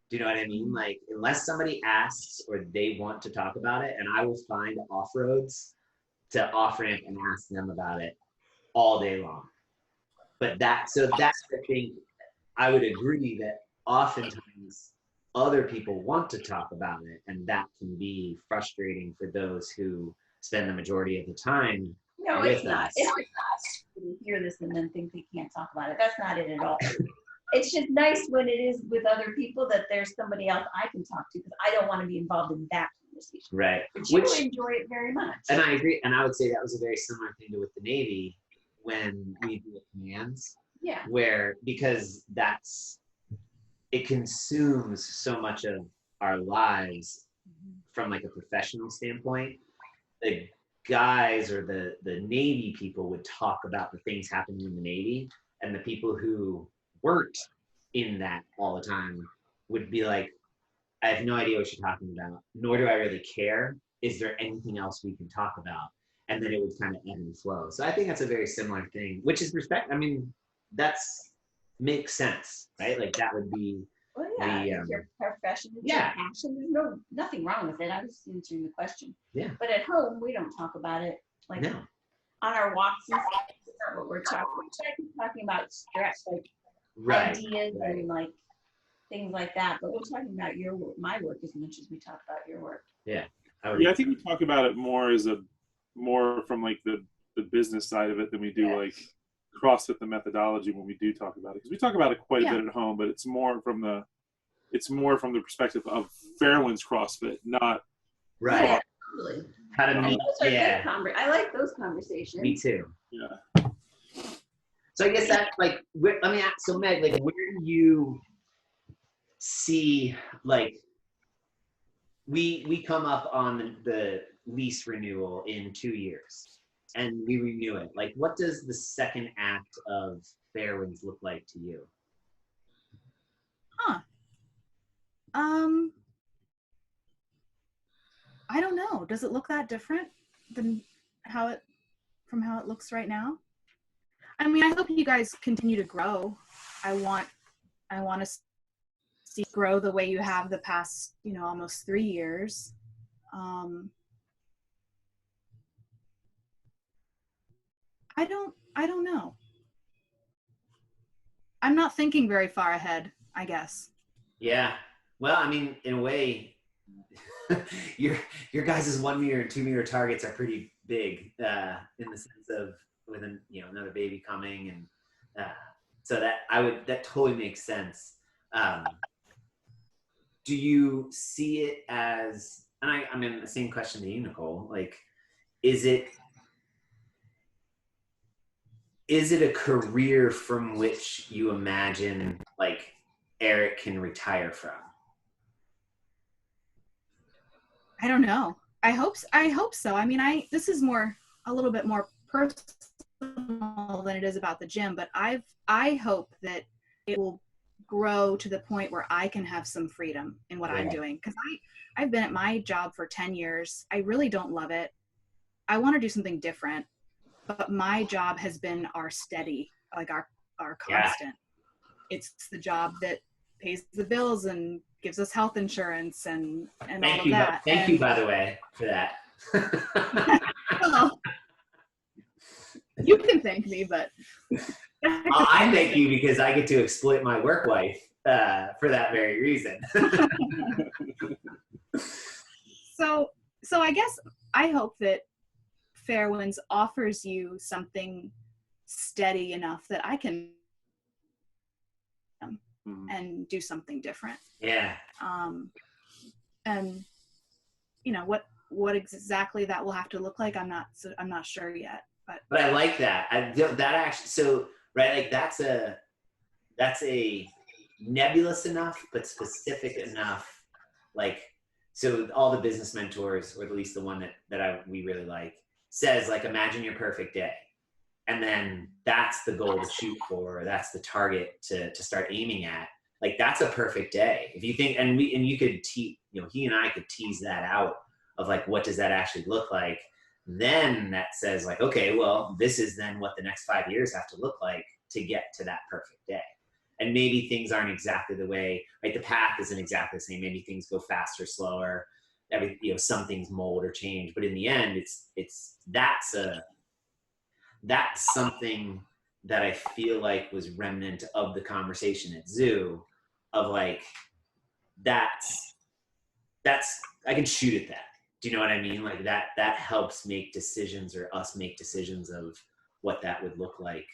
Speaker 3: Do you know what I mean? Like, unless somebody asks or they want to talk about it, and I will find off-roads to off-ramp and ask them about it all day long. But that's the thing. I would agree that oftentimes other people want to talk about it, and that can be frustrating for those who spend the majority of the time.
Speaker 5: No, it's not. It's not. You hear this and then think they can't talk about it. That's not it at all. It's just nice when it is with other people that there's somebody else I can talk to because I don't want to be involved in that conversation.
Speaker 3: Right.
Speaker 5: But you enjoy it very much.
Speaker 3: And I agree. And I would say that was a very similar thing to with the Navy when we do commands.
Speaker 5: Yeah.
Speaker 3: Where, because it consumes so much of our lives from like a professional standpoint. The guys or the Navy people would talk about the things happening in the Navy, and the people who weren't in that all the time would be like, I have no idea what you're talking about, nor do I really care. Is there anything else we can talk about? And then it would kind of ebb and flow. So I think that's a very similar thing, which is respect. I mean, makes sense, right? Like that would be
Speaker 5: well, yeah, your profession, your passion. There's nothing wrong with it. I was answering the question.
Speaker 3: Yeah.
Speaker 5: But at home, we don't talk about it. Like on our walks and stuff, that's not what we're talking about. We're talking about stress, like ideas and like things like that. But we're talking about your work, my work, as much as we talk about your work.
Speaker 3: Yeah.
Speaker 2: I think we talk about it more from like the business side of it than we do like CrossFit, the methodology, when we do talk about it, because we talk about it quite a bit at home, but it's more from the perspective of Fairwinds CrossFit, not
Speaker 3: right.
Speaker 5: Totally.
Speaker 3: How to meet?
Speaker 5: Yeah, I like those conversations.
Speaker 3: Me too.
Speaker 2: Yeah.
Speaker 3: So I guess that let me ask. So Meg, like, where do you see like we come up on the lease renewal in 2 years? And we renew it. Like, what does the second act of Fairwinds look like to you?
Speaker 6: I don't know. Does it look that different than how it looks right now? I mean, I hope you guys continue to grow. I want to see grow the way you have the past, almost 3 years. I don't know. I'm not thinking very far ahead, I guess.
Speaker 3: Yeah. Well, I mean, in a way, your guys' 1 meter and 2 meter targets are pretty big in the sense of with another baby coming, and so that totally makes sense. Do you see it as? And I mean, the same question to you, Nicole. Like, is it a career from which you imagine like Eric can retire from?
Speaker 6: I don't know. I hope so. I mean, this is a little bit more personal than it is about the gym, but I hope that it will grow to the point where I can have some freedom in what I'm doing. Because I've been at my job for 10 years. I really don't love it. I want to do something different. But my job has been our steady, like our constant. It's the job that pays the bills and gives us health insurance and all of that.
Speaker 3: Thank you, by the way, for that.
Speaker 6: You can thank me, but
Speaker 3: I thank you because I get to exploit my work wife for that very reason.
Speaker 6: So I guess I hope that Fairwinds offers you something steady enough that I can and do something different.
Speaker 3: Yeah.
Speaker 6: And you know what exactly that will have to look like, I'm not sure yet. But
Speaker 3: I like that. That actually, so right, like that's a nebulous enough but specific enough. Like, so all the business mentors, or at least the one that we really like, says like, imagine your perfect day, and then that's the goal to shoot for. Or that's the target to start aiming at. Like, that's a perfect day. If you think, and you could he and I could tease that out of like, what does that actually look like? Then that says like, okay, well, this is then what the next 5 years have to look like to get to that perfect day. And maybe things aren't exactly the way, right? The path isn't exactly the same. Maybe things go faster, slower. Some things mold or change. But in the end, that's something that I feel like was remnant of the conversation at Zoo, of like, that's I can shoot at that. Do you know what I mean? Like that helps make decisions, or us make decisions of what that would look like,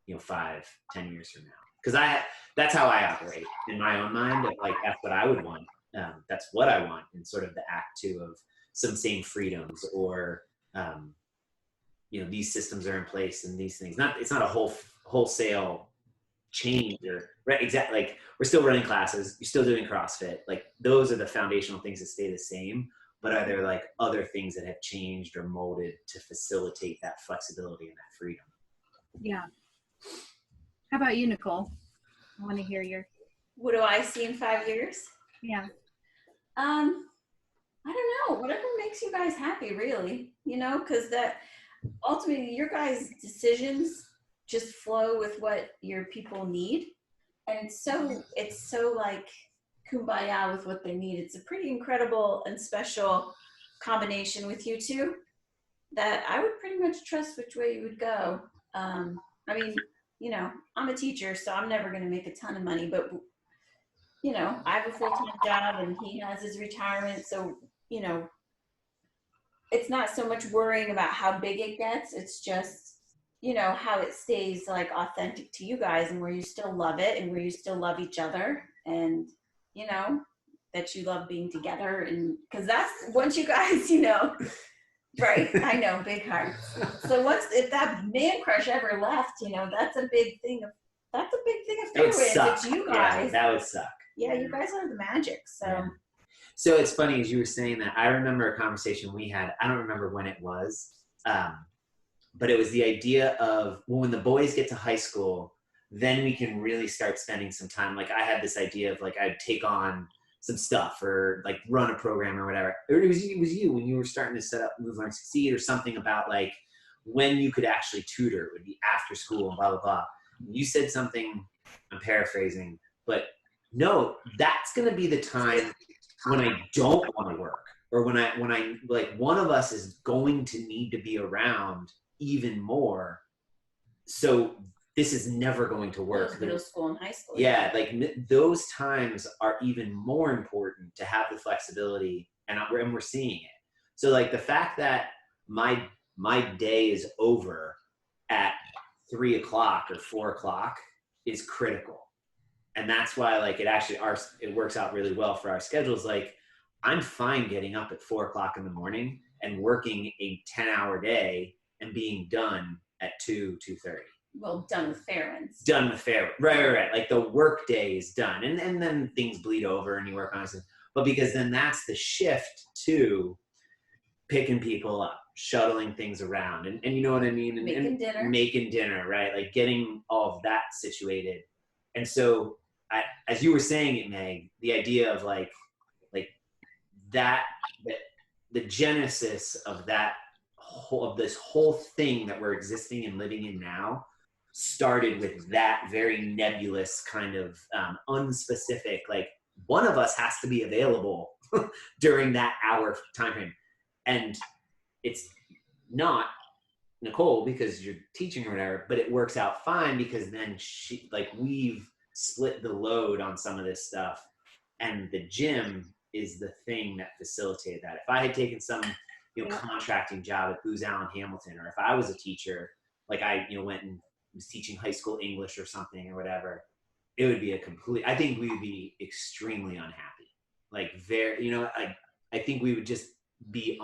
Speaker 3: 5-10 years from now. Because that's how I operate in my own mind. Like, that's what I would want. That's what I want in sort of the act 2 of some same freedoms, or these systems are in place and these things. It's not a wholesale change, or right, exactly. Like, we're still running classes, you're still doing CrossFit. Like, those are the foundational things that stay the same. But are there like other things that have changed or molded to facilitate that flexibility and that freedom?
Speaker 6: Yeah. How about you, Nicole? I want to hear your.
Speaker 5: What do I see in 5 years?
Speaker 6: Yeah.
Speaker 5: I don't know. Whatever makes you guys happy, really. Because that ultimately your guys' decisions just flow with what your people need, and it's so like kumbaya with what they need. It's a pretty incredible and special combination with you two that I would pretty much trust which way you would go. I mean, I'm a teacher, so I'm never going to make a ton of money, but I have a full-time job and he has his retirement. So, it's not so much worrying about how big it gets. It's just, how it stays like authentic to you guys, and where you still love it, and where you still love each other, and, that you love being together. And cause that's once you guys, right. I know, big heart. So if that man crush ever left, that's a big thing of Fairwinds. It's you guys.
Speaker 3: Yeah, that would suck.
Speaker 5: Yeah, you guys are the magic. So.
Speaker 3: Yeah. So it's funny, as you were saying that, I remember a conversation we had. I don't remember when it was, but it was the idea of, well, when the boys get to high school, then we can really start spending some time. Like, I had this idea of like, I'd take on some stuff, or like run a program or whatever. Or it was you when you were starting to set up Move, Learn, Succeed, or something about like when you could actually tutor. It would be after school and blah, blah, blah. You said something, I'm paraphrasing, but no, that's going to be the time when I don't want to work, or when I like, one of us is going to need to be around even more. So this is never going to work.
Speaker 5: Middle school and high school.
Speaker 3: Yeah, like those times are even more important to have the flexibility, and we're seeing it. So like the fact that my day is over at 3 o'clock or 4 o'clock is critical. And that's why like it works out really well for our schedules. Like, I'm fine getting up at 4 o'clock in the morning and working a 10-hour day and being done at 2:30.
Speaker 5: Well, done with Fairwinds.
Speaker 3: Done with Fairwinds. Right. Like the work day is done. And then things bleed over and you work on it. But because then that's the shift to picking people up, shuttling things around. And you know what I mean? And making dinner, right? Like getting all of that situated. And so as you were saying it, Meg, the idea of like that the genesis of this whole thing that we're existing and living in now started with that very nebulous kind of unspecific, like one of us has to be available during that hour time frame. And it's not Nicole because you're teaching or whatever, but it works out fine because then we've split the load on some of this stuff, and the gym is the thing that facilitated that. If I had taken some, contracting job at Booz Allen Hamilton, or if I was a teacher, like I, went and was teaching high school English or something or whatever, it would be I think we would be extremely unhappy. Like I think we would just be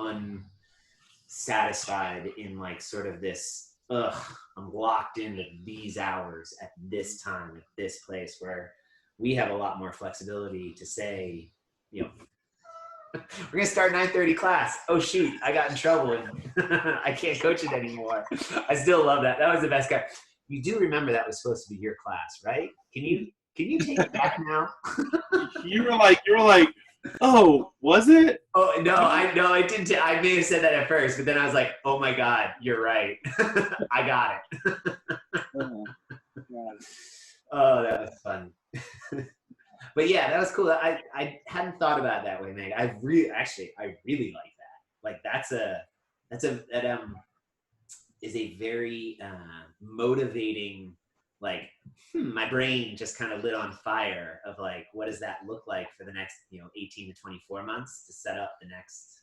Speaker 3: unsatisfied in like sort of this, I'm locked into these hours at this time, at this place, where we have a lot more flexibility to say, we're going to start 9:30 class. Oh shoot, I got in trouble and I can't coach it anymore. I still love that. That was the best guy. You do remember that was supposed to be your class, right? Can you take it back now?
Speaker 2: You were like, oh, was it?
Speaker 3: Oh no, I didn't. I may have said that at first, but then I was like, oh my God, you're right. I got it. Oh, that was fun. But yeah, that was cool. I hadn't thought about it that way, Meg. I really like that. Like that is a very motivating, like, my brain just kind of lit on fire of like, what does that look like for the next, 18 to 24 months to set up the next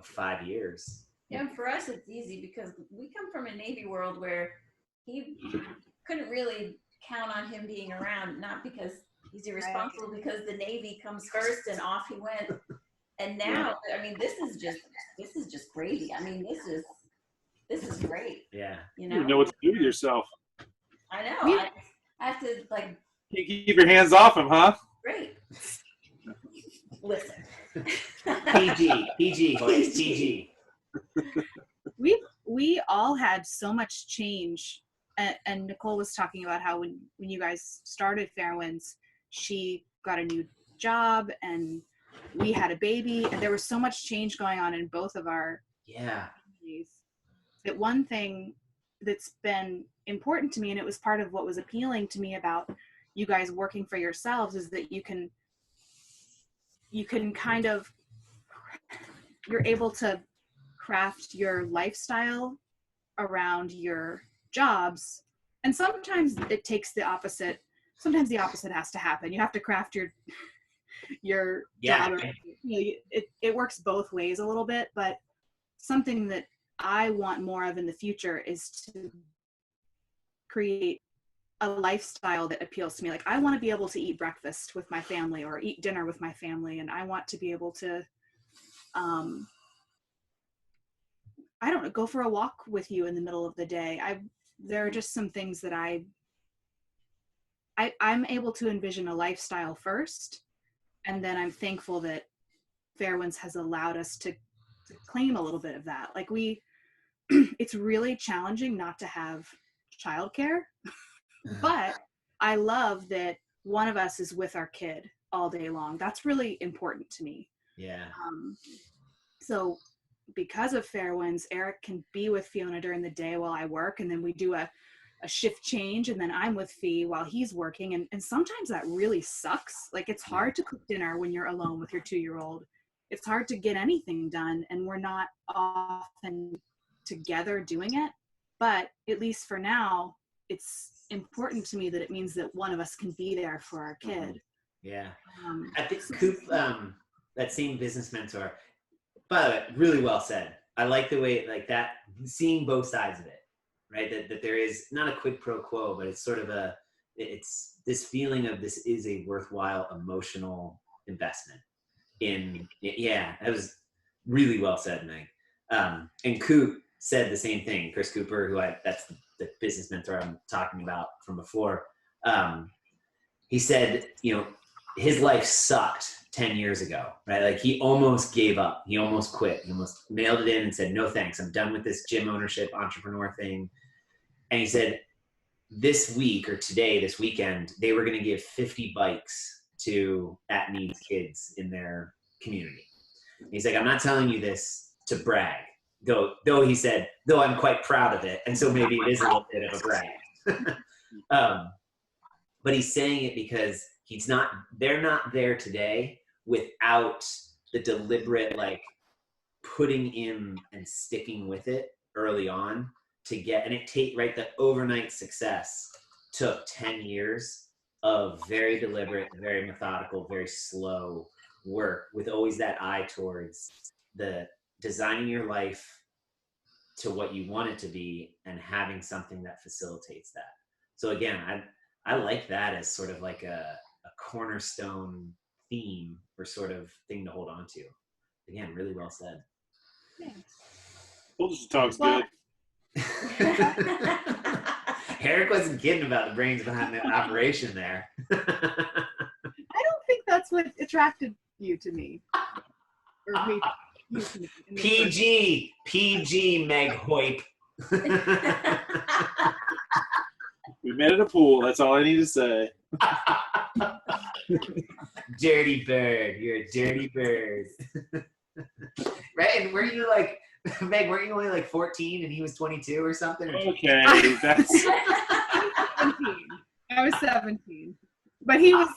Speaker 3: 5 years?
Speaker 5: Yeah, and for us it's easy because we come from a Navy world where he couldn't really count on him being around, not because he's irresponsible, because the Navy comes first and off he went. And now, I mean, this is just gravy. I mean, this is great.
Speaker 3: Yeah.
Speaker 2: You know what to do with yourself.
Speaker 5: I know. I have to like.
Speaker 2: You keep your hands off him, huh?
Speaker 5: Great. Listen.
Speaker 3: PG, boys, PG.
Speaker 6: We all had so much change, and Nicole was talking about how when you guys started Fairwinds, she got a new job and we had a baby, and there was so much change going on in both of our families. That one thing that's been important to me, and it was part of what was appealing to me about you guys working for yourselves, is that you can kind of, you're able to craft your lifestyle around your jobs. And sometimes it takes the opposite. Sometimes the opposite has to happen. You have to craft your job. It works both ways a little bit, but something that I want more of in the future is to create a lifestyle that appeals to me. Like, I want to be able to eat breakfast with my family or eat dinner with my family. And I want to be able to, I don't know, go for a walk with you in the middle of the day. There are just some things that I'm able to envision a lifestyle first. And then I'm thankful that Fairwinds has allowed us to claim a little bit of that. Like it's really challenging not to have childcare, but I love that one of us is with our kid all day long. That's really important to me.
Speaker 3: Yeah.
Speaker 6: So because of Fairwinds, Eric can be with Fiona during the day while I work, and then we do a shift change, and then I'm with Fee while he's working. And sometimes that really sucks. Like, it's hard to cook dinner when you're alone with your 2-year-old. It's hard to get anything done, and we're not often together doing it. But at least for now, it's important to me that it means that one of us can be there for our kid.
Speaker 3: Yeah. I think Coop, that same business mentor, by the way, really well said. I like the way, like that, seeing both sides of it, right? That there is not a quid pro quo, but it's sort of it's this feeling of this is a worthwhile emotional investment in, that was really well said, Meg. And Coop said the same thing. Chris Cooper, that's the business mentor I'm talking about from before. He said, his life sucked 10 years ago, right? Like, he almost gave up. He almost quit. He almost mailed it in and said, no thanks, I'm done with this gym ownership entrepreneur thing. And he said this weekend, they were going to give 50 bikes to at-needs kids in their community. And he's like, I'm not telling you this to brag, though he said, though I'm quite proud of it. And so maybe it is a little bit of a brag. But he's saying it because they're not there today without the deliberate, like, putting in and sticking with it early on to get, and the overnight success took 10 years of very deliberate, very methodical, very slow work with always that eye towards the designing your life to what you want it to be and having something that facilitates that. So again, I like that as sort of like a cornerstone theme or sort of thing to hold on to. Again, really well said.
Speaker 2: Told you she talks
Speaker 6: Well,
Speaker 2: good.
Speaker 3: Eric wasn't kidding about the brains behind the operation there.
Speaker 6: I don't think that's what attracted you to me. Or me, you to me in the
Speaker 3: PG, Meg Heup.
Speaker 2: We met at a pool. That's all I need to say.
Speaker 3: Dirty bird. You're a dirty bird. Right? And were you like, Meg, weren't you only like 14 and he was 22 or something?
Speaker 2: Okay, that's...
Speaker 6: 17. I was 17. But he was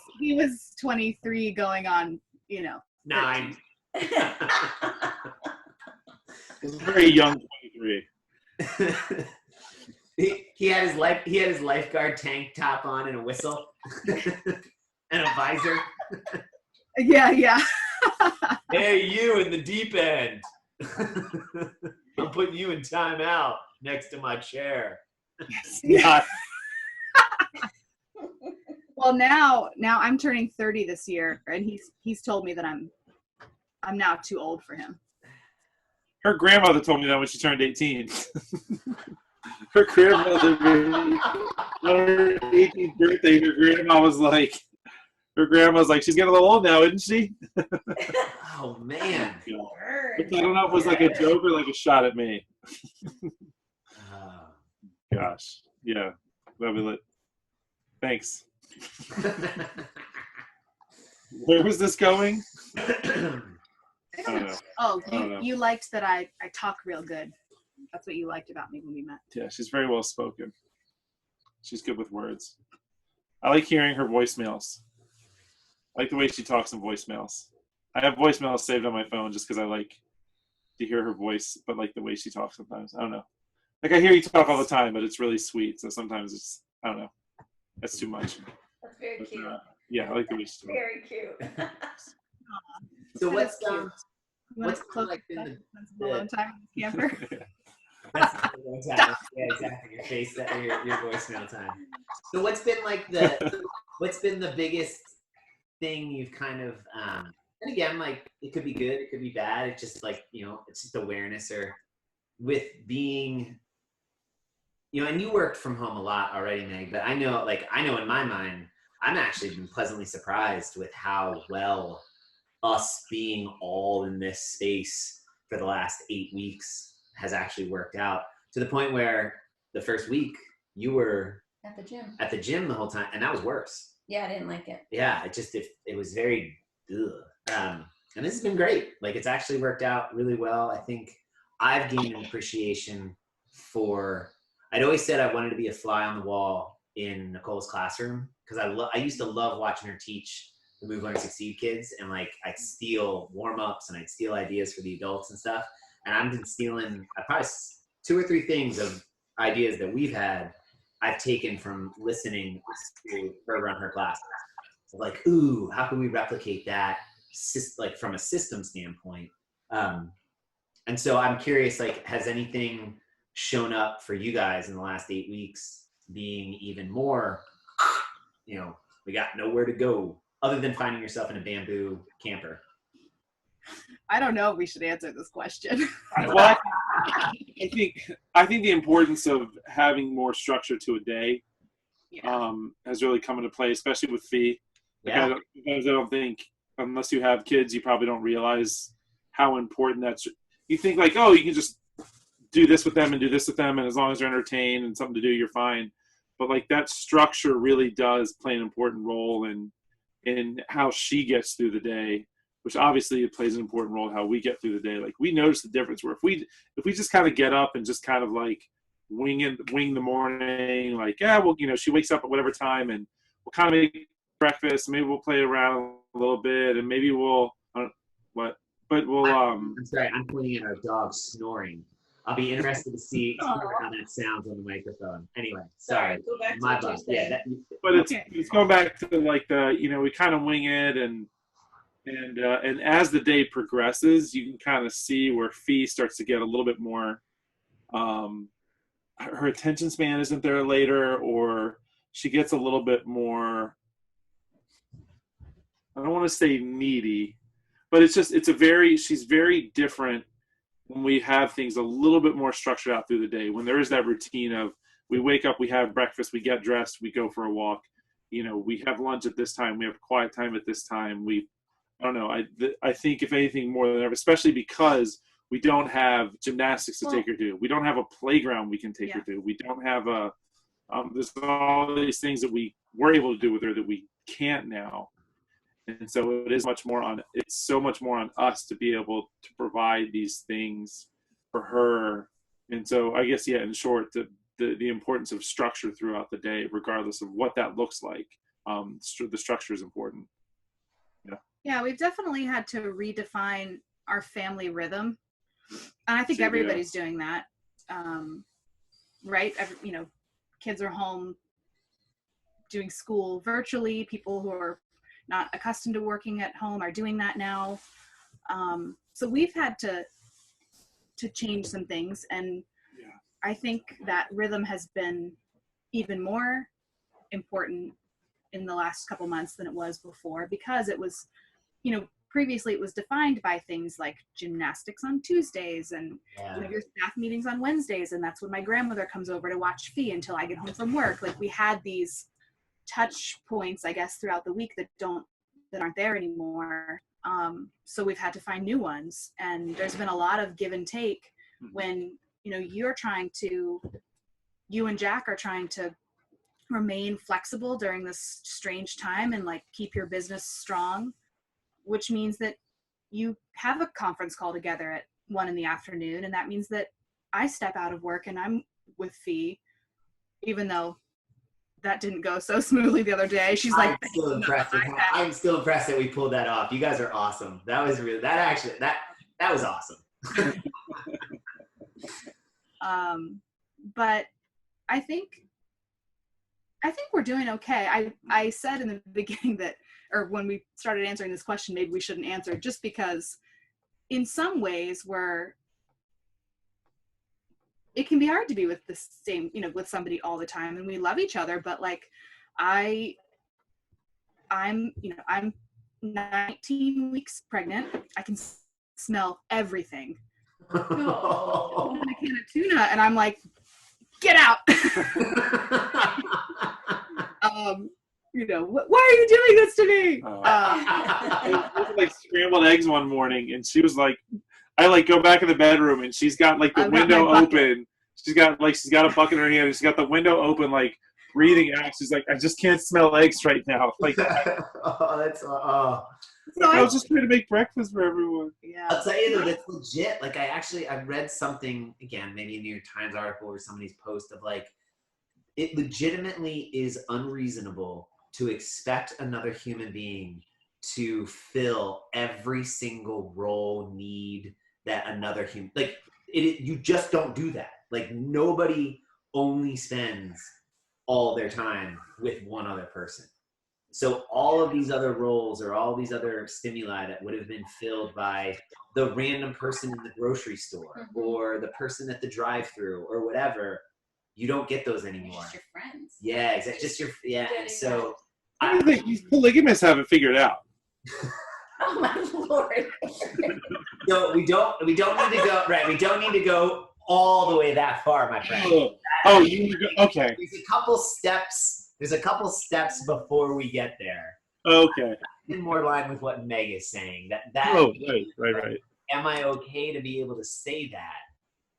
Speaker 6: 23 going on,
Speaker 3: 9.
Speaker 2: He's a very young 23.
Speaker 3: He had his lifeguard tank top on and a whistle and a visor.
Speaker 6: Yeah.
Speaker 3: Hey, you in the deep end. I'm putting you in timeout next to my chair.
Speaker 2: Yeah.
Speaker 6: Well, now I'm turning 30 this year, and he's told me that I'm now too old for him.
Speaker 2: Her grandmother told me that when she turned 18. Her grandmother, on her 18th birthday, her grandma was like, she's getting a little old now, isn't she?
Speaker 3: Oh, man.
Speaker 2: Yeah. I don't know if it was like a joke or like a shot at me. Gosh. Yeah. That'd be lit. Thanks. Where was this going? I don't know.
Speaker 6: Oh, you liked that I talk real good. That's what you liked about me when we met.
Speaker 2: Yeah, she's very well spoken. She's good with words. I like hearing her voicemails. I like the way she talks in voicemails. I have voicemails saved on my phone just because I like to hear her voice, but like the way she talks sometimes. I don't know. Like I hear you talk all the time, but it's really sweet. So sometimes it's, I don't know. That's too much.
Speaker 5: That's very cute.
Speaker 2: Yeah, I like the way she talks.
Speaker 5: Very cute.
Speaker 3: So what's
Speaker 6: like been the long time in the camper?
Speaker 3: That's yeah, exactly. Your face, your voicemail time. So what's been the biggest thing you've kind of and again, like it could be good, it could be bad. It's just like, it's just awareness or with being, and you worked from home a lot already, Meg, but I know in my mind, I'm actually been pleasantly surprised with how well us being all in this space for the last 8 weeks has actually worked out to the point where the first week you were at the gym the whole time, and that was worse.
Speaker 5: Yeah, I didn't like it.
Speaker 3: Yeah, it was very and this has been great. Like it's actually worked out really well. I think I've gained an appreciation for, I'd always said I wanted to be a fly on the wall in Nicole's classroom because I used to love watching her teach the Move, Learn, Succeed kids, and like I'd steal warm-ups and I'd steal ideas for the adults and stuff. And I've been stealing probably 2 or 3 things of ideas that we've had I've taken from listening to her run her classes. Like, ooh, how can we replicate that like from a system standpoint? And so I'm curious, like, has anything shown up for you guys in the last 8 weeks being even more, we got nowhere to go other than finding yourself in a bamboo camper?
Speaker 6: I don't know if we should answer this question.
Speaker 2: Well, I think the importance of having more structure to a day has really come into play, especially with Fee.
Speaker 3: Yeah.
Speaker 2: I don't think, unless you have kids, you probably don't realize how important that's. You think like, oh, you can just do this with them and do this with them, and as long as they're entertained and something to do, you're fine. But like that structure really does play an important role in how she gets through the day, which obviously it plays an important role in how we get through the day. Like we notice the difference where if we just kind of get up and just kind of like wing the morning, like, well, she wakes up at whatever time and we'll kind of make breakfast, maybe we'll play around a little bit, and maybe we'll I'm sorry,
Speaker 3: I'm pointing at our dog snoring. I'll be interested to see how that sounds on the microphone. Anyway, sorry.
Speaker 5: Go back to
Speaker 3: My
Speaker 5: what you're
Speaker 3: bad. Yeah,
Speaker 5: saying.
Speaker 2: But
Speaker 6: Okay.
Speaker 2: it's going back to like we kind of wing it, and as the day progresses, you can kind of see where Fee starts to get a little bit more. Her attention span isn't there later, or she gets a little bit more. I don't want to say needy, but she's very different when we have things a little bit more structured out through the day. When there is that routine of we wake up, we have breakfast, we get dressed, we go for a walk. We have lunch at this time, we have quiet time at this time. I don't know. I think if anything more than ever, especially because we don't have gymnastics to take her to. We don't have a playground we can take her to. We don't have there's all these things that we were able to do with her that we can't now. And so it's so much more on us to be able to provide these things for her. And so I guess, in short, the importance of structure throughout the day, regardless of what that looks like, the structure is important.
Speaker 6: Yeah, we've definitely had to redefine our family rhythm. And I think everybody's doing that. Right? Kids are home doing school virtually. People who are not accustomed to working at home are doing that now. So we've had to change some things. And I think that rhythm has been even more important in the last couple months than it was before, because it was, previously it was defined by things like gymnastics on Tuesdays and your staff meetings on Wednesdays. And that's when my grandmother comes over to watch Fee until I get home from work. Like, we had these touch points, I guess, throughout the week that aren't there anymore. So we've had to find new ones. And there's been a lot of give and take when, you and Jack are trying to remain flexible during this strange time and like keep your business strong, which means that you have a conference call together at 1 p.m. And that means that I step out of work and I'm with Fee, even though that didn't go so smoothly the other day. She's like,
Speaker 3: I'm still impressed that we pulled that off. You guys are awesome. That was really, that was awesome.
Speaker 6: But I think we're doing okay. I said in the beginning that, or when we started answering this question, maybe we shouldn't answer, just because in some ways it can be hard to be with the same, with somebody all the time, and we love each other, but like I'm 19 weeks pregnant. I can smell everything.
Speaker 5: Oh.
Speaker 6: And a can of tuna, and I'm like, get out. Why are you doing this to me?
Speaker 2: I was like scrambled eggs one morning, and she was like, I go back in the bedroom, and she's got like the window open. She's got a bucket in her hand, and she's got the window open, like breathing out. She's like, I just can't smell eggs right now. Like,
Speaker 6: So
Speaker 2: I was just trying to make breakfast for everyone.
Speaker 6: Yeah.
Speaker 3: I'll tell you though, that's legit. Like I read something, again, maybe a New York Times article or somebody's post of like, it legitimately is unreasonable to expect another human being to fill every single role, need that another human, like you just don't do that. Like nobody only spends all their time with one other person. So all of these other roles or all these other stimuli that would have been filled by the random person in the grocery store or the person at the drive-through or whatever, you don't get those anymore.
Speaker 5: Just your friends.
Speaker 3: Yeah, exactly. Just your, yeah. So
Speaker 2: I think these polygamists have it figured out.
Speaker 5: Oh my Lord.
Speaker 3: No, we don't need to go, right. We don't need to go all the way that far, my friend.
Speaker 2: Okay.
Speaker 3: There's a couple steps before we get there.
Speaker 2: Okay.
Speaker 3: In more line with what Meg is saying. Right. Am I okay to be able to say that?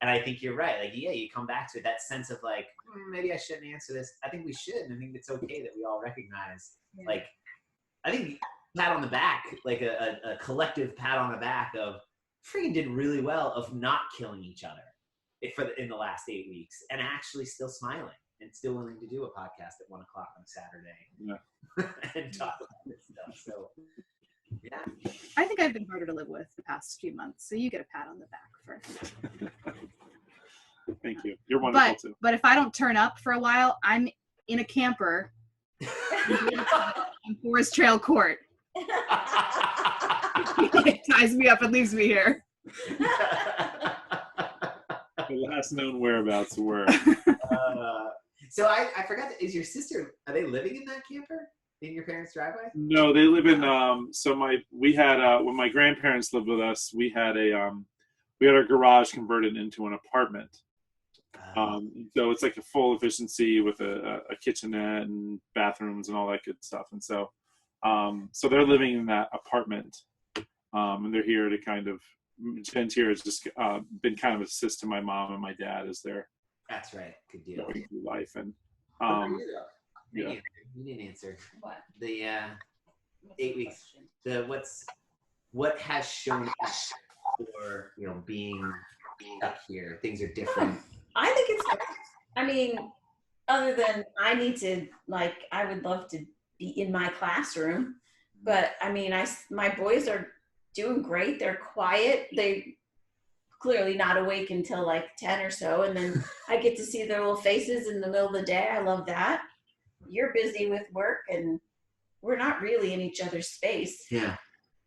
Speaker 3: And I think you're right. Like, yeah, you come back to that sense of like, maybe I shouldn't answer this. I think we should. And I think it's okay that we all recognize, like, I think pat on the back, like a collective pat on the back of freaking did really well of not killing each other in the last 8 weeks and actually still smiling and still willing to do a podcast at 1 o'clock on a Saturday and talk about this stuff. So, yeah.
Speaker 6: I think I've been harder to live with the past few months, so you get a pat on the back first.
Speaker 2: Thank you. You're wonderful too.
Speaker 6: But if I don't turn up for a while, I'm in a camper on Forest Trail Court. It ties me up and leaves me here.
Speaker 2: The last known whereabouts were.
Speaker 3: So I forgot. Is your sister? Are they living in that camper in your parents' driveway?
Speaker 2: No, they live in. We had when my grandparents lived with us, we had our garage converted into an apartment. So it's like a full efficiency with a kitchenette and bathrooms and all that good stuff. And so they're living in that apartment, and they're here to kind of. Jen's here has just been kind of assist to my mom and my dad as they're.
Speaker 3: That's right. Good deal.
Speaker 2: Going through life and.
Speaker 3: You didn't answer.
Speaker 5: What?
Speaker 3: The 8 weeks. What has shown up for being stuck here? Things are different.
Speaker 5: I think it's good. I mean, other than I would love to be in my classroom, but I mean, my boys are doing great. They're quiet. They clearly not awake until like 10 or so, and then I get to see their little faces in the middle of the day. I love that. You're busy with work, and we're not really in each other's space.
Speaker 3: Yeah.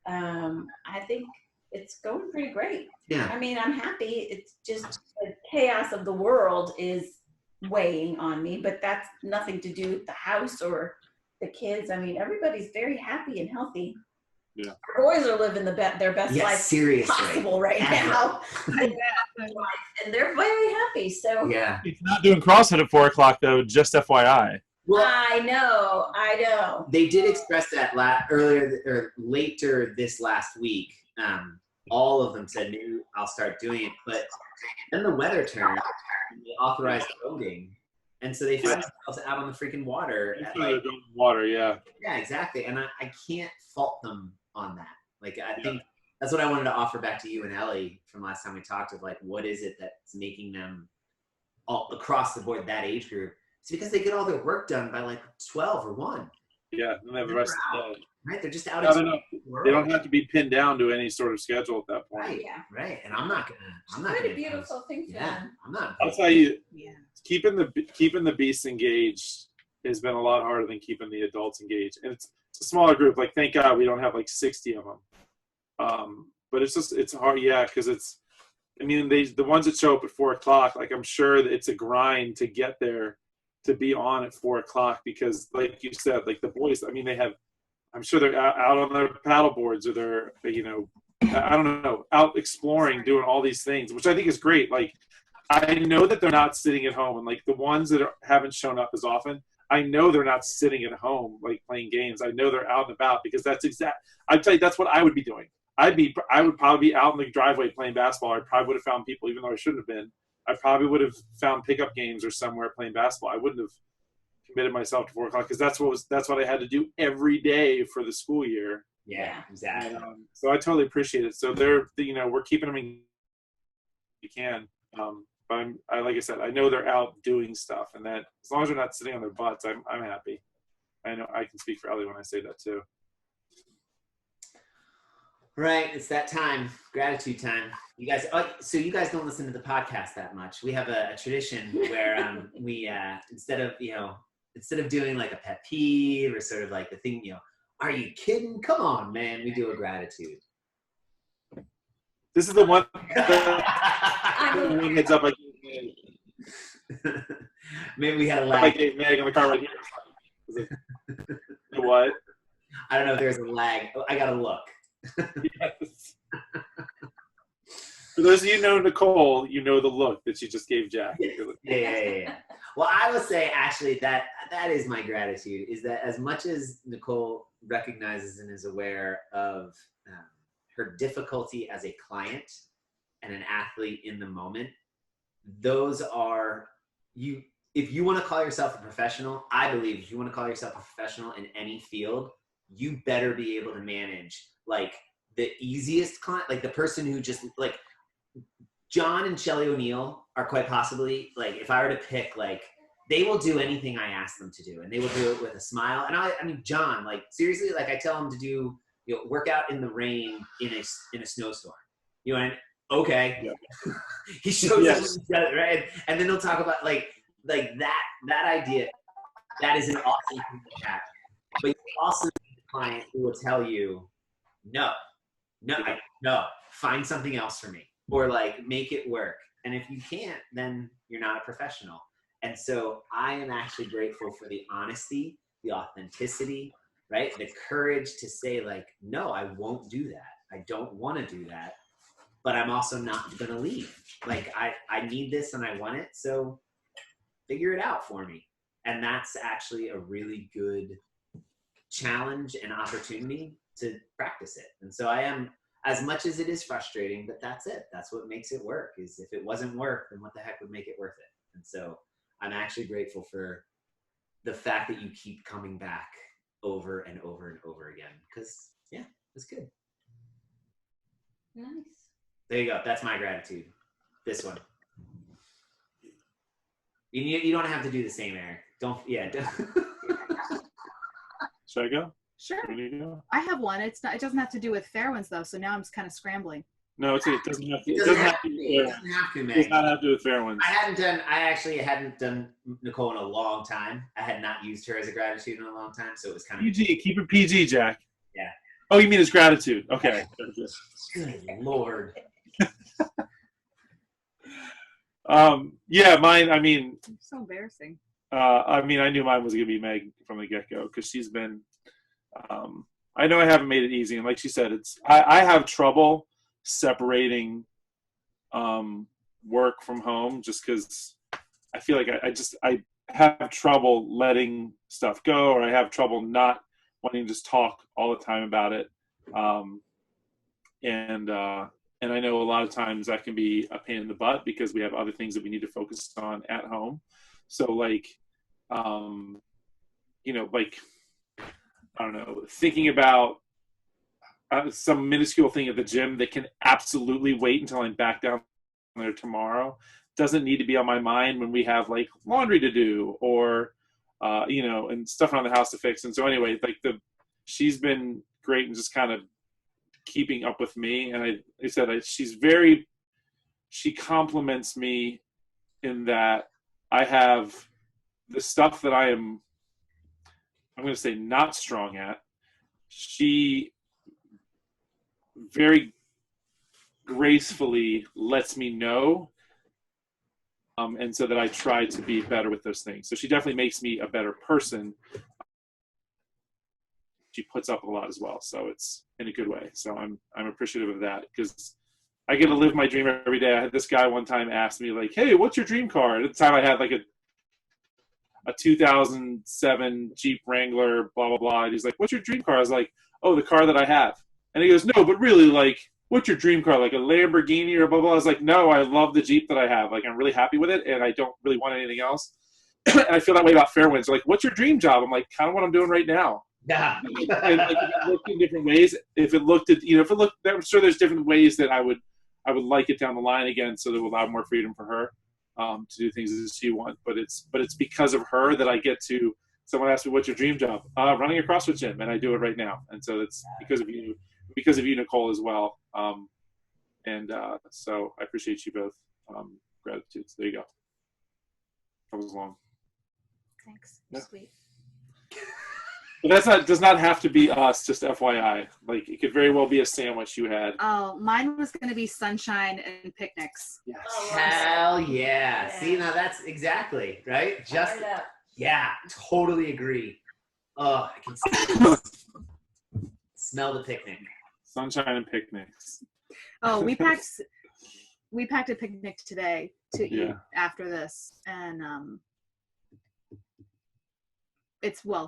Speaker 5: I think it's going pretty great.
Speaker 3: Yeah.
Speaker 5: I mean, I'm happy. It's just the chaos of the world is weighing on me, but that's nothing to do with the house or the kids. I mean, everybody's very happy and healthy.
Speaker 2: Yeah.
Speaker 5: Our boys are living their best life possible right now. And they're very happy. So
Speaker 3: yeah.
Speaker 2: He's not doing CrossFit at 4:00 though, just FYI.
Speaker 3: Well,
Speaker 5: I know.
Speaker 3: They did express that later this last week. All of them said, maybe I'll start doing it. But then the weather turned and they authorized voting. And so they found themselves out on the freaking water.
Speaker 2: Water, yeah.
Speaker 3: Yeah, exactly. And I can't fault them on that. Like, I think that's what I wanted to offer back to you and Ellie from last time we talked of, like, what is it that's making them all across the board, that age group? It's because they get all their work done by like 12 or 1.
Speaker 2: Yeah, and they have the rest of the day.
Speaker 3: Right, they're just out.
Speaker 2: They don't have to be pinned down to any sort of schedule at that point.
Speaker 3: Right, yeah, right. And I'm not
Speaker 5: Quite a beautiful thing for them.
Speaker 3: I'm not.
Speaker 2: I'll tell you, keeping the beasts engaged has been a lot harder than keeping the adults engaged. And it's a smaller group. Like, thank God we don't have like 60 of them. But it's hard, because the ones that show up at 4:00, like, I'm sure that it's a grind to get there, to be on at 4:00, because like you said, like the boys, I'm sure they're out on their paddle boards, or they're, I don't know, out exploring, doing all these things, which I think is great. Like, I know that they're not sitting at home, and like the ones that haven't shown up as often, I know they're not sitting at home, like playing games. I know they're out and about, because I'd tell you, that's what I would be doing. I would probably be out in the driveway playing basketball. I probably would have found people, even though I shouldn't have been. I probably would have found pickup games or somewhere playing basketball. I wouldn't have committed myself to 4:00, because that's what I had to do every day for the school year.
Speaker 3: Yeah, exactly.
Speaker 2: And, so I totally appreciate it. So we're keeping them in. You can, but like I said, I know they're out doing stuff, and that as long as they're not sitting on their butts, I'm happy. I know I can speak for Ellie when I say that too.
Speaker 3: Right, it's that time, gratitude time. You guys, so you guys don't listen to the podcast that much. We have a tradition where we instead of doing like a pet peeve or sort of like the thing, are you kidding? Come on, man. We do a gratitude.
Speaker 2: This is the one heads up I gave Meg.
Speaker 3: Maybe we had a lag.
Speaker 2: I gave Meg on the car right here. What?
Speaker 3: I don't know if there's a lag. I gotta look.
Speaker 2: Yes. For those of you who know Nicole, you know the look that she just gave Jack.
Speaker 3: Yeah. Well, I will say actually that is my gratitude, is that as much as Nicole recognizes and is aware of her difficulty as a client and an athlete in the moment, those are you. If you want to call yourself a professional, I believe if you want to call yourself a professional in any field, you better be able to manage like the easiest client, like the person who just like John and Shelly O'Neill are quite possibly like, if I were to pick, like they will do anything I ask them to do, and they will do it with a smile. And I mean, John, like seriously, like I tell him to do, work out in the rain in a snowstorm, and okay.
Speaker 2: Yeah.
Speaker 3: He shows
Speaker 2: Yes.
Speaker 3: us what he does, right? And then he'll talk about like that idea. That is an awesome thing to have. But you also need a client who will tell you, no, find something else for me, or like make it work. And if you can't, then you're not a professional. And so I am actually grateful for the honesty, the authenticity, right? The courage to say like, no, I won't do that. I don't want to do that, but I'm also not going to leave. Like I need this and I want it. So figure it out for me. And that's actually a really good challenge and opportunity to practice it. And so I am, as much as it is frustrating, but that's it. That's what makes it work, is if it wasn't work, then what the heck would make it worth it? And so I'm actually grateful for the fact that you keep coming back over and over and over again, because yeah, it's good.
Speaker 5: Nice.
Speaker 3: There you go. That's my gratitude. This one. You don't have to do the same, Eric. Don't.
Speaker 2: Should I go?
Speaker 6: Sure.
Speaker 2: You go?
Speaker 6: I have one. It doesn't have to do with Fairwinds though, so now I'm just kind of scrambling.
Speaker 2: No, it doesn't have to.
Speaker 3: It doesn't have to be. It doesn't have to,
Speaker 2: It
Speaker 3: Meg.
Speaker 2: does not have to do with Fairwinds.
Speaker 3: I actually hadn't done Nicole in a long time. I had not used her as a gratitude in a long time, so it was kind of
Speaker 2: PG, keep it PG, Jack.
Speaker 3: Yeah.
Speaker 2: Oh, you mean it's gratitude? Okay.
Speaker 3: Good Lord.
Speaker 2: Yeah, mine. I mean,
Speaker 6: So embarrassing.
Speaker 2: I knew mine was gonna be Meg from the get-go, because she's been. I know I haven't made it easy, and like she said, I have trouble separating work from home, just because I feel like I have trouble letting stuff go, or I have trouble not wanting to just talk all the time about it. And I know a lot of times that can be a pain in the butt, because we have other things that we need to focus on at home. So like, like, I don't know, thinking about some minuscule thing at the gym that can absolutely wait until I'm back down there tomorrow doesn't need to be on my mind when we have like laundry to do, or, and stuff around the house to fix. And so anyway, like she's been great in just kind of keeping up with me. And I said, she compliments me in that I have the stuff that I'm going to say not strong at. She very gracefully lets me know, and so that I try to be better with those things. So she definitely makes me a better person. She puts up a lot as well, so it's in a good way. So I'm appreciative of that, because I get to live my dream every day. I had this guy one time ask me like, "Hey, what's your dream car?" At the time, I had like a 2007 Jeep Wrangler, blah blah blah. And he's like, "What's your dream car?" I was like, "Oh, the car that I have." And he goes, "No, but really, like, what's your dream car? Like a Lamborghini or blah blah." I was like, "No, I love the Jeep that I have. Like, I'm really happy with it, and I don't really want anything else." And I feel that way about Fairwinds. Like, what's your dream job? I'm like, kind of what I'm doing right now.
Speaker 3: Yeah.
Speaker 2: And like, if it looked in different ways, I'm sure there's different ways that I would like it down the line again, so that would allow more freedom for her to do things as she wants. But it's because of her that I get to. Someone asked me, "What's your dream job?" Running a CrossFit gym, and I do it right now. And so it's because of you, Nicole, as well. So I appreciate you both. Gratitude. So there you go. That was long.
Speaker 6: Thanks.
Speaker 2: Yeah.
Speaker 6: Sweet.
Speaker 2: But does not have to be us, just FYI. Like, it could very well be a sandwich you had.
Speaker 6: Oh, mine was going to be sunshine and picnics.
Speaker 2: Yes.
Speaker 3: Hell yeah. See, now that's exactly, right? Just,
Speaker 5: Fired up.
Speaker 3: yeah, totally agree. Oh, I can smell the picnic.
Speaker 2: Sunshine and picnics.
Speaker 6: Oh, we packed a picnic today to eat
Speaker 2: Yeah.
Speaker 6: after this, and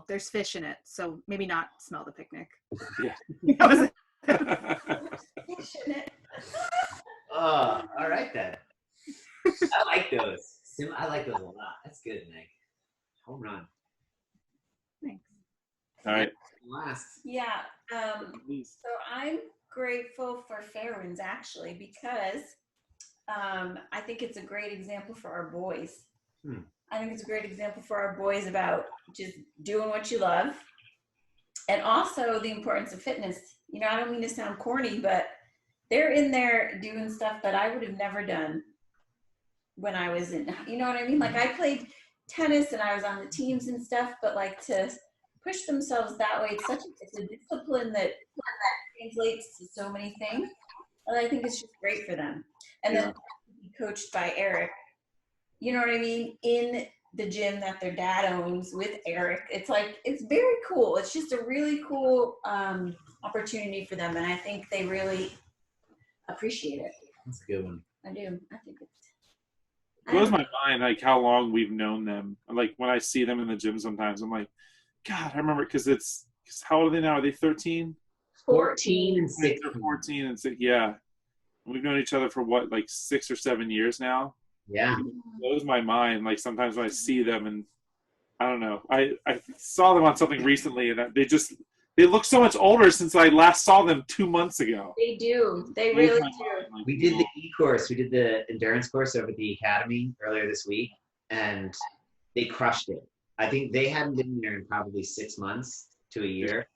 Speaker 6: there's fish in it, so maybe not smell the picnic.
Speaker 2: Yeah.
Speaker 6: That was it.
Speaker 5: Shouldn't it?
Speaker 3: Oh, all right then. I like those. I like those a lot. That's good, Meg. Home run.
Speaker 6: Thanks.
Speaker 2: All right.
Speaker 3: Last.
Speaker 5: Yeah.
Speaker 2: Please.
Speaker 5: So I'm grateful for Fairwinds, actually, because I think it's a great example for our boys. I think it's a great example for our boys about just doing what you love, and also the importance of fitness. I don't mean to sound corny, but they're in there doing stuff that I would have never done when I was in, you know what I mean? Like I played tennis and I was on the teams and stuff, but like to push themselves that way, it's a discipline that translates to so many things. And I think it's just great for them. And then coached by Eric, you know what I mean? In the gym that their dad owns with Eric. It's like, it's very cool. It's just a really cool opportunity for them. And I think they really appreciate it.
Speaker 3: That's a good one.
Speaker 5: I do. I think it's.
Speaker 2: It blows my mind, like, how long we've known them. Like, when I see them in the gym sometimes, I'm like, God, I remember, because how old are they now? Are they 13?
Speaker 3: 14 and 16.
Speaker 2: They're 14 and 6, yeah. We've known each other for, what, like 6 or 7 years now?
Speaker 3: Yeah.
Speaker 2: It blows my mind, like, sometimes when I see them, and I don't know. I saw them on something recently, and they look so much older since I last saw them 2 months ago.
Speaker 5: They do. They really do.
Speaker 3: We did the E-course. We did the endurance course over at the academy earlier this week, and they crushed it. I think they hadn't been there in probably 6 months to a year.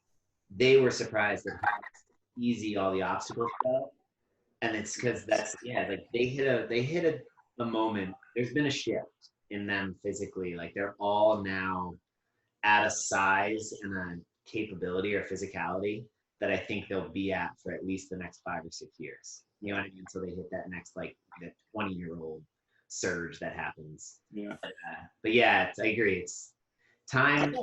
Speaker 3: They were surprised at how easy all the obstacles felt. And it's because like they hit a moment. There's been a shift in them physically. Like they're all now at a size and a capability or physicality that I think they'll be at for at least the next 5 or 6 years. You know what I mean? So they hit that next, like, the 20-year-old surge that happens.
Speaker 2: Yeah.
Speaker 3: But yeah, I agree. It's time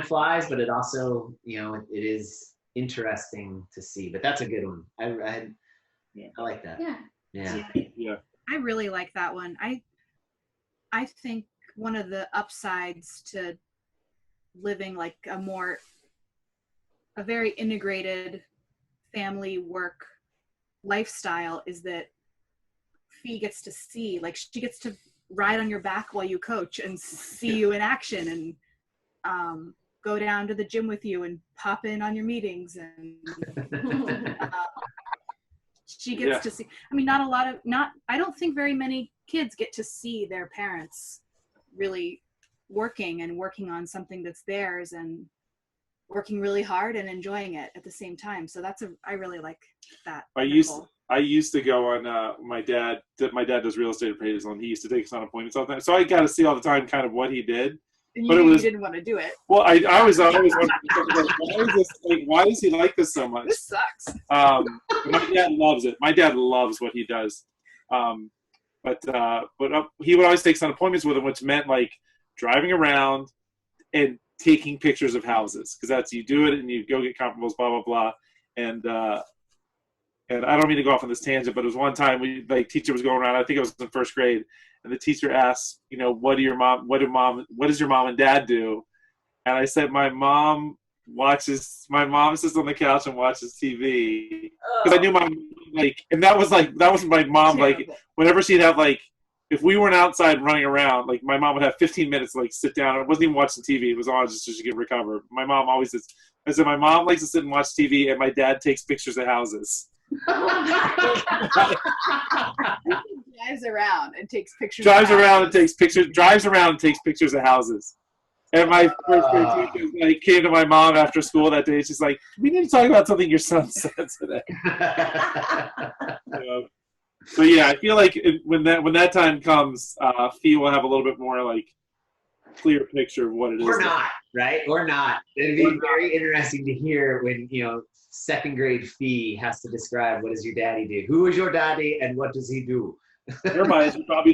Speaker 3: flies, but it also, it is interesting to see. But that's a good one. I like that.
Speaker 5: Yeah.
Speaker 2: Yeah.
Speaker 6: I really like that one. I think one of the upsides to living like a very integrated family work lifestyle is that Fee gets to see, like, she gets to ride on your back while you coach and see you in action, and go down to the gym with you and pop in on your meetings, and she gets to see. I mean, I don't think very many kids get to see their parents really working on something that's theirs, and working really hard and enjoying it at the same time. So I really like that.
Speaker 2: I used to go on, my dad does real estate appraisal, and he used to take us on appointments all the time. So I got to see all the time kind of what he did.
Speaker 6: And you didn't want to do it.
Speaker 2: Well, I was always wondering, why does he like this so much?
Speaker 6: This sucks.
Speaker 2: My dad loves it. My dad loves what he does. But he would always take us on appointments with him, which meant like driving around and taking pictures of houses, because that's, you do it and you go get comparables, blah blah blah. And I don't mean to go off on this tangent, but it was one time teacher was going around, I think it was in first grade, and the teacher asked, what does your mom and dad do? And I said, my mom sits on the couch and watches TV. Because I knew and that was my mom, like, whenever she'd have, like, if we weren't outside running around, like, my mom would have 15 minutes to, like, sit down. It wasn't even watching TV. It was on just so she could recover. My mom always says, my mom likes to sit and watch TV, and my dad takes pictures of houses.
Speaker 6: Drives around and takes pictures
Speaker 2: of houses. And my first grade teacher came to my mom after school that day. She's like, we need to talk about something your son said today. So yeah, I feel like when that time comes, Fee will have a little bit more like clear picture of what it is.
Speaker 3: Or not, right? Or not. It'd be very interesting to hear when, second grade Fee has to describe, what does your daddy do? Who is your daddy and what does he do?
Speaker 2: Your mind, he probably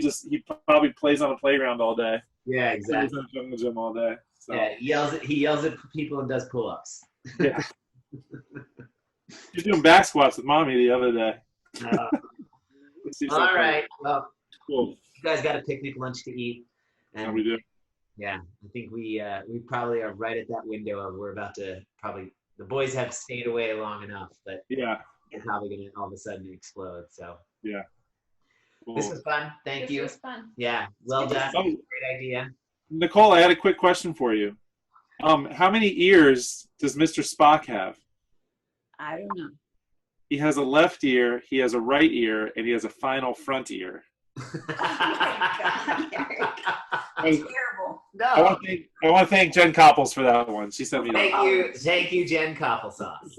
Speaker 2: plays on the playground all day.
Speaker 3: Yeah, exactly.
Speaker 2: He's in the gym all day. So.
Speaker 3: Yeah, he yells at people and does pull-ups.
Speaker 2: Yeah. He's doing back squats with mommy the other day.
Speaker 3: All right. Well,
Speaker 2: cool.
Speaker 3: You guys got a picnic lunch to eat. And
Speaker 2: we do.
Speaker 3: Yeah, I think we probably are right at that window of we're about to the boys have stayed away long enough, but
Speaker 2: yeah,
Speaker 3: they're probably going to all of a sudden explode. So
Speaker 2: yeah. Cool.
Speaker 3: This was fun. Thank you.
Speaker 5: This was fun.
Speaker 3: Yeah, well done. Great idea.
Speaker 2: Nicole, I had a quick question for you. How many ears does Mr. Spock have?
Speaker 5: I don't know.
Speaker 2: He has a left ear, he has a right ear, and he has a final front ear.
Speaker 5: Oh my God, Eric. That's terrible.
Speaker 3: No.
Speaker 2: I want to thank Jen Copples for that one. She sent me that.
Speaker 3: Thank you, Jen Copple sauce.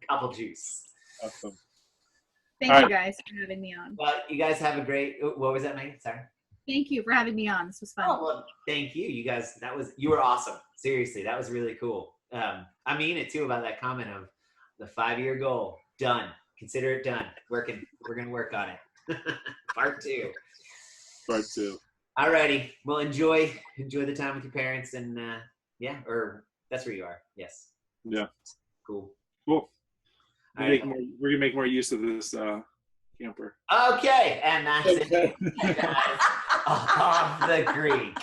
Speaker 3: Copple juice.
Speaker 2: Awesome.
Speaker 6: Thank
Speaker 2: All
Speaker 6: you
Speaker 2: right.
Speaker 6: guys for having me on.
Speaker 3: Well, you guys have a great. What was that, Meghan? Sorry.
Speaker 6: Thank you for having me on. This was fun.
Speaker 3: Oh well, thank you. You guys, you were awesome. Seriously, that was really cool. I mean it too about that comment of the 5-year goal. Done. Consider it done. We're gonna work on it. Part 2.
Speaker 2: Part 2.
Speaker 3: Alrighty. Well, enjoy the time with your parents, and or that's where you are. Yes.
Speaker 2: Yeah.
Speaker 3: Cool.
Speaker 2: Cool.
Speaker 3: All right.
Speaker 2: We're gonna make more use of this camper.
Speaker 3: Okay, and that's it. Guys. Off the creek.